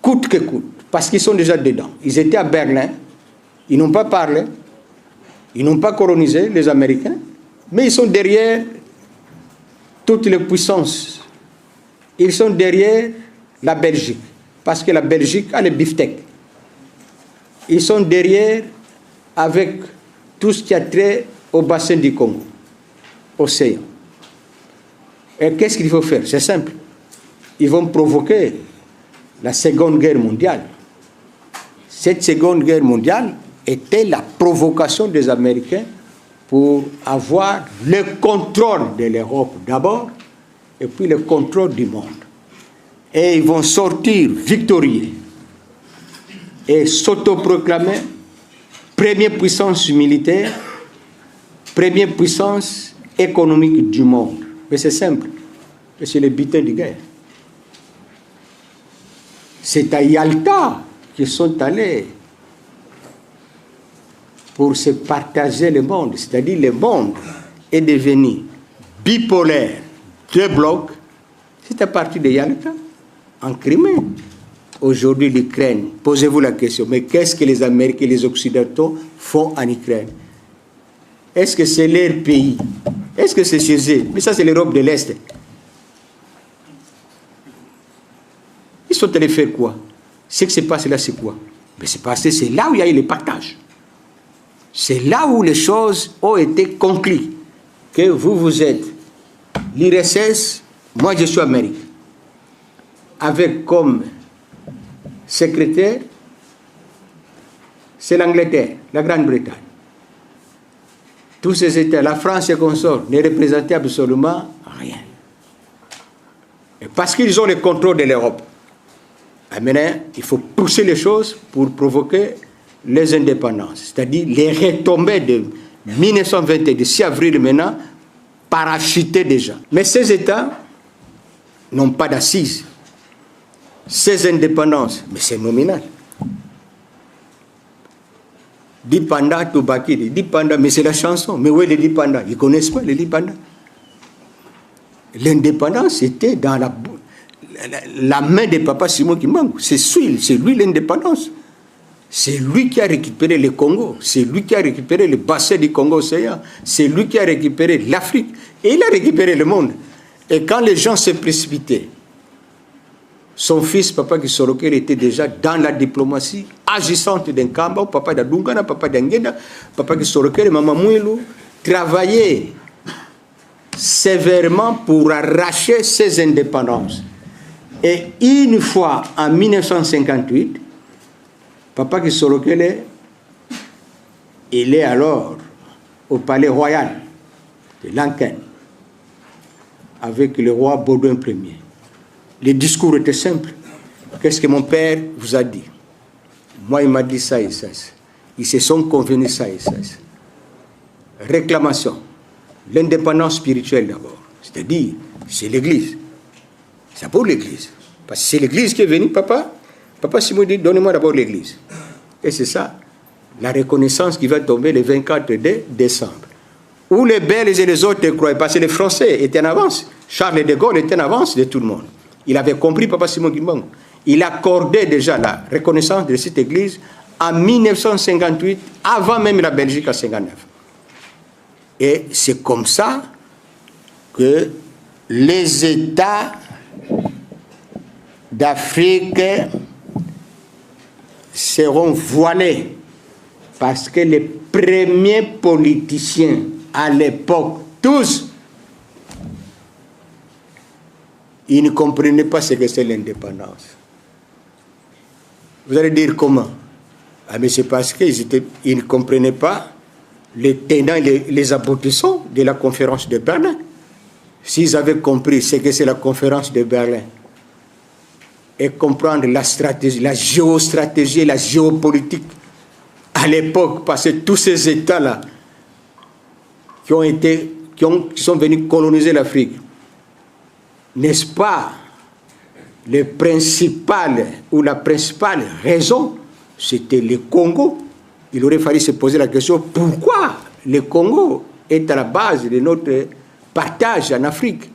S3: Coûte que coûte, parce qu'ils sont déjà dedans. Ils étaient à Berlin, ils n'ont pas parlé, ils n'ont pas colonisé, les Américains, mais ils sont derrière toutes les puissances. Ils sont derrière la Belgique, parce que la Belgique a les beefsteaks. Ils sont derrière avec tout ce qui a trait au bassin du Congo, océan. Et qu'est-ce qu'il faut faire? C'est simple. Ils vont provoquer la Seconde Guerre mondiale. Cette Seconde Guerre mondiale était la provocation des Américains pour avoir le contrôle de l'Europe d'abord, et puis le contrôle du monde. Et ils vont sortir victorieux et s'autoproclamer première puissance militaire, première puissance économique du monde. Mais c'est simple, c'est les butins de guerre. C'est à Yalta qu'ils sont allés pour se partager le monde. C'est-à-dire le monde est devenu bipolaire, deux blocs. C'est à partir de Yalta, en Crimée. Aujourd'hui, l'Ukraine, posez-vous la question, mais qu'est-ce que les Américains et les Occidentaux font en Ukraine? Est-ce que c'est leur pays? Est-ce que c'est chez eux? Mais ça, c'est l'Europe de l'Est. Ils sont allés faire quoi? Ce qui se passe là, c'est quoi? Mais c'est passé, c'est là où il y a eu le partage. C'est là où les choses ont été conclues. Que vous êtes l'URSS, moi je suis Amérique. Avec comme secrétaire, c'est l'Angleterre, la Grande-Bretagne. Tous ces États, la France et consorts, ne représentaient absolument rien. Et parce qu'ils ont le contrôle de l'Europe, maintenant, il faut pousser les choses pour provoquer les indépendances. C'est-à-dire les retombées de 1921, de 6 avril maintenant, parachutées déjà. Mais ces États n'ont pas d'assises. Ces indépendances, mais c'est nominal. Dipanda, Toubaki, Dipanda, mais c'est la chanson. Mais où est le Dipanda? Ils ne connaissent pas le Dipanda. L'indépendance était dans la main de Papa Simon Kimbangu. C'est lui l'indépendance. C'est lui qui a récupéré le Congo. C'est lui qui a récupéré le bassin du Congo-Océan. C'est lui qui a récupéré l'Afrique. Et il a récupéré le monde. Et quand les gens se précipitaient, son fils, Papa Kisorokel, était déjà dans la diplomatie, agissante d'un Kamba, Papa d'Adungana, Papa d'Angena, Papa Kisorokel et Maman Mouilou, travaillaient sévèrement pour arracher ses indépendances. Et une fois, en 1958, Papa Kisorokel, il est alors au palais royal de Lanken, avec le roi Baudouin Ier. Les discours étaient simples. Qu'est-ce que mon père vous a dit? Moi, il m'a dit ça et ça. Ils se sont convenus ça et ça. Réclamation. L'indépendance spirituelle d'abord. C'est-à-dire, c'est l'Église. C'est pour l'Église. Parce que c'est l'Église qui est venue, papa. Papa Simon dit, donnez-moi d'abord l'Église. Et c'est ça, la reconnaissance qui va tomber le 24 décembre. Où les Belges et les autres croyaient, parce que les Français étaient en avance. Charles de Gaulle était en avance de tout le monde. Il avait compris, Papa Simon Kimbangu. Il accordait déjà la reconnaissance de cette église en 1958, avant même la Belgique en 1959. Et c'est comme ça que les États d'Afrique seront voilés, parce que les premiers politiciens à l'époque, tous, ils ne comprenaient pas ce que c'est l'indépendance. Vous allez dire comment? Ah, mais c'est parce qu'ils ne comprenaient pas les tenants et les aboutissants de la conférence de Berlin. S'ils avaient compris ce que c'est la conférence de Berlin, et comprendre la stratégie, la géostratégie et la géopolitique à l'époque, parce que tous ces États-là qui sont venus coloniser l'Afrique, n'est-ce pas, la principale raison, c'était le Congo. Il aurait fallu se poser la question, pourquoi le Congo est à la base de notre partage en Afrique?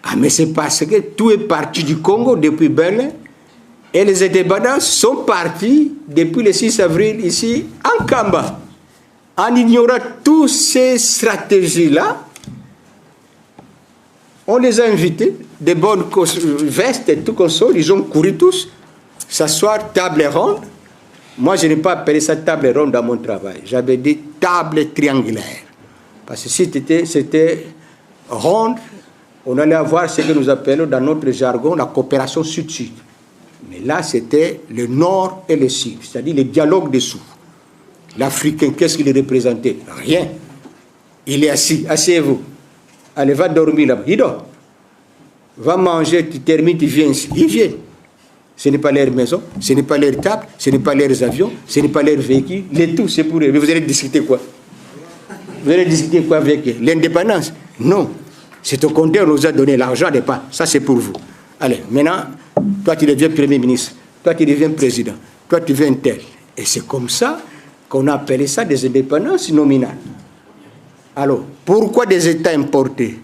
S3: Ah, mais c'est parce que tout est parti du Congo depuis Berlin, et les indépendances sont partis depuis le 6 avril ici, en Kamba. En ignorant toutes ces stratégies-là, on les a invités, des bonnes vestes et tout comme ça, ils ont couru tous, s'asseoir, table ronde. Moi, je n'ai pas appelé ça table ronde dans mon travail. J'avais dit table triangulaire. Parce que si c'était ronde, on allait avoir ce que nous appelons dans notre jargon la coopération sud-sud. Mais là, c'était le nord et le sud, c'est-à-dire le dialogue dessous. L'Africain, qu'est-ce qu'il représentait? Rien. Il est assis, asseyez-vous. Allez, va dormir là-bas. Il dort. Va manger, tu termines, tu viens ici. Ils viennent. Ce n'est pas leur maison, ce n'est pas leur table, ce n'est pas leurs avions, ce n'est pas leur véhicule. Les tout, c'est pour eux. Mais vous allez discuter quoi? Vous allez discuter quoi avec eux? L'indépendance? Non. C'est au contraire, on nous a donné l'argent des pas. Ça, c'est pour vous. Allez, maintenant, toi, tu deviens Premier ministre. Toi, tu deviens président. Toi, tu deviens tel. Et c'est comme ça qu'on a appelé ça des indépendances nominales. Alors, pourquoi des États importés?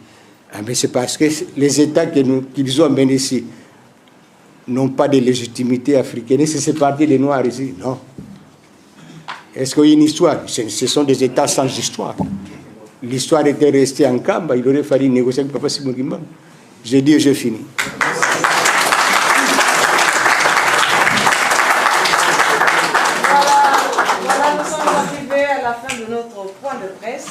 S3: Ah, mais c'est parce que les États qu'ils ont amenés ici n'ont pas de légitimité africaine. Est-ce que c'est parti des Noirs ici? Non. Est-ce qu'il y a une histoire? Ce sont des États sans histoire. L'histoire était restée en Kamba, il aurait fallu négocier avec Papa Simon Kimbangu. J'ai dit et j'ai fini.
S1: Voilà, nous sommes arrivés à la fin de notre point de presse.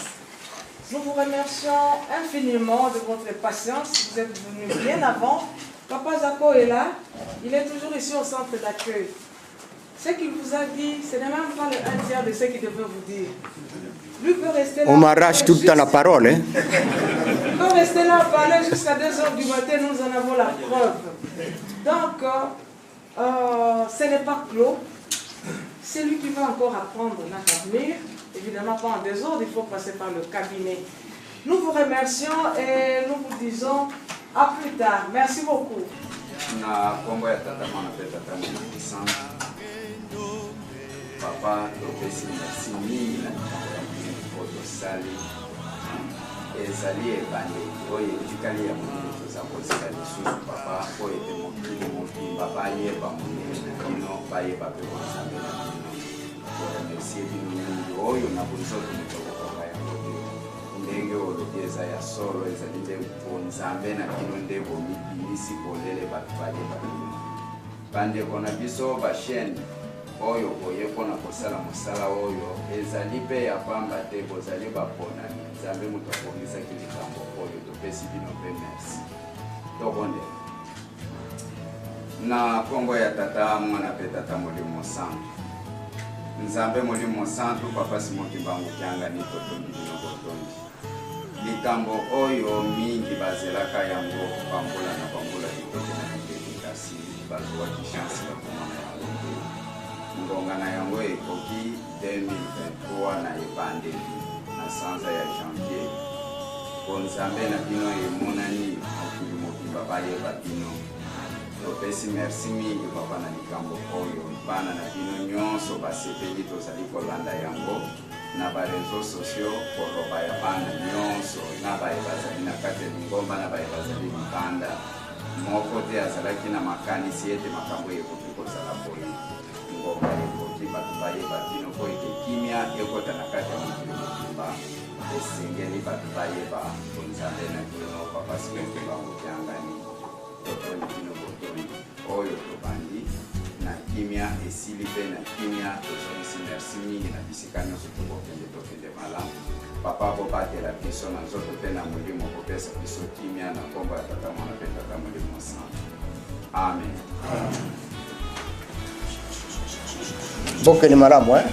S1: Nous vous remercions infiniment de votre patience. Vous êtes venus bien avant. Papa Zako est là. Il est toujours ici au centre d'accueil. Ce qu'il vous a dit, ce n'est même pas le 1/3 de ce qu'il devait vous dire. Lui peut rester là.
S3: On m'arrache tout le temps la parole. Hein?
S1: Il peut rester là à parler jusqu'à 2 h du matin. Nous en avons la preuve. Donc, ce n'est pas clos. C'est lui qui va encore apprendre notre avenir. Évidemment, pas en désordre, il faut passer par le cabinet. Nous vous remercions et nous vous disons à plus tard. Merci beaucoup.
S8: Papa, merci mingi na photo sali ezali ebande oyo etikali ya monene toza kosala lisusu papa oyo ete mokili mobimba bayeba monene na bino bayeba mpe konzambe na bino toremercie bino mingi oyo na bonzoto motokokaka yango te ndenge olobi eza ya solo ezali nde konzambe na bino nde bomibimisi polele bato bayeba bino bandeko na biso bachaine oyo boyeko na kosala mosala oyo ezali mpe ya pamba te bozali baponami nzambe moto akomisaki likambo oyo topesi bino mpe merci tokondela na kongo ya tata mwana mpe tata molimo santu nzambe molimo santu papa Simon Kimbangu kyangani totondi bino botondi likambo oyo mingi bazelaka yango pambola na pambola litoke na libeki kasi bazwaki chance ya komona yango ngonga na yango ekoki 2023 na ebandeli na sanza ya janvier konzambe na bino emonani mokili mobimba bayeba bino topesi merci mingi papa na likambo oyo bana na bino nyonso basepeli tozali kolanda yango na bareseau sociaux koloba ya bana nyonso na baye bazali na kati ya lingomba na baye bazali libanda moko te azalaki na makanisi ete makambo ekoki kozala boye ngomba ekoki bato bayeba bino po ete kimia ekota na kati ya mokili mobimba esengeli bato bayeba konzambe na bino papa Simon Kimbangu kyangani totoni bino botoni oyo tobandi na kimia esili mpe na kimia tozongisi merci mingi na bisika nyonso tokokende malamu papa bobatela biso na nzoto mpe na molimo kopesa biso kimia na nkombo ya tata mwana mpe tata molimo santu amen.
S3: Boke ni malamu, eh?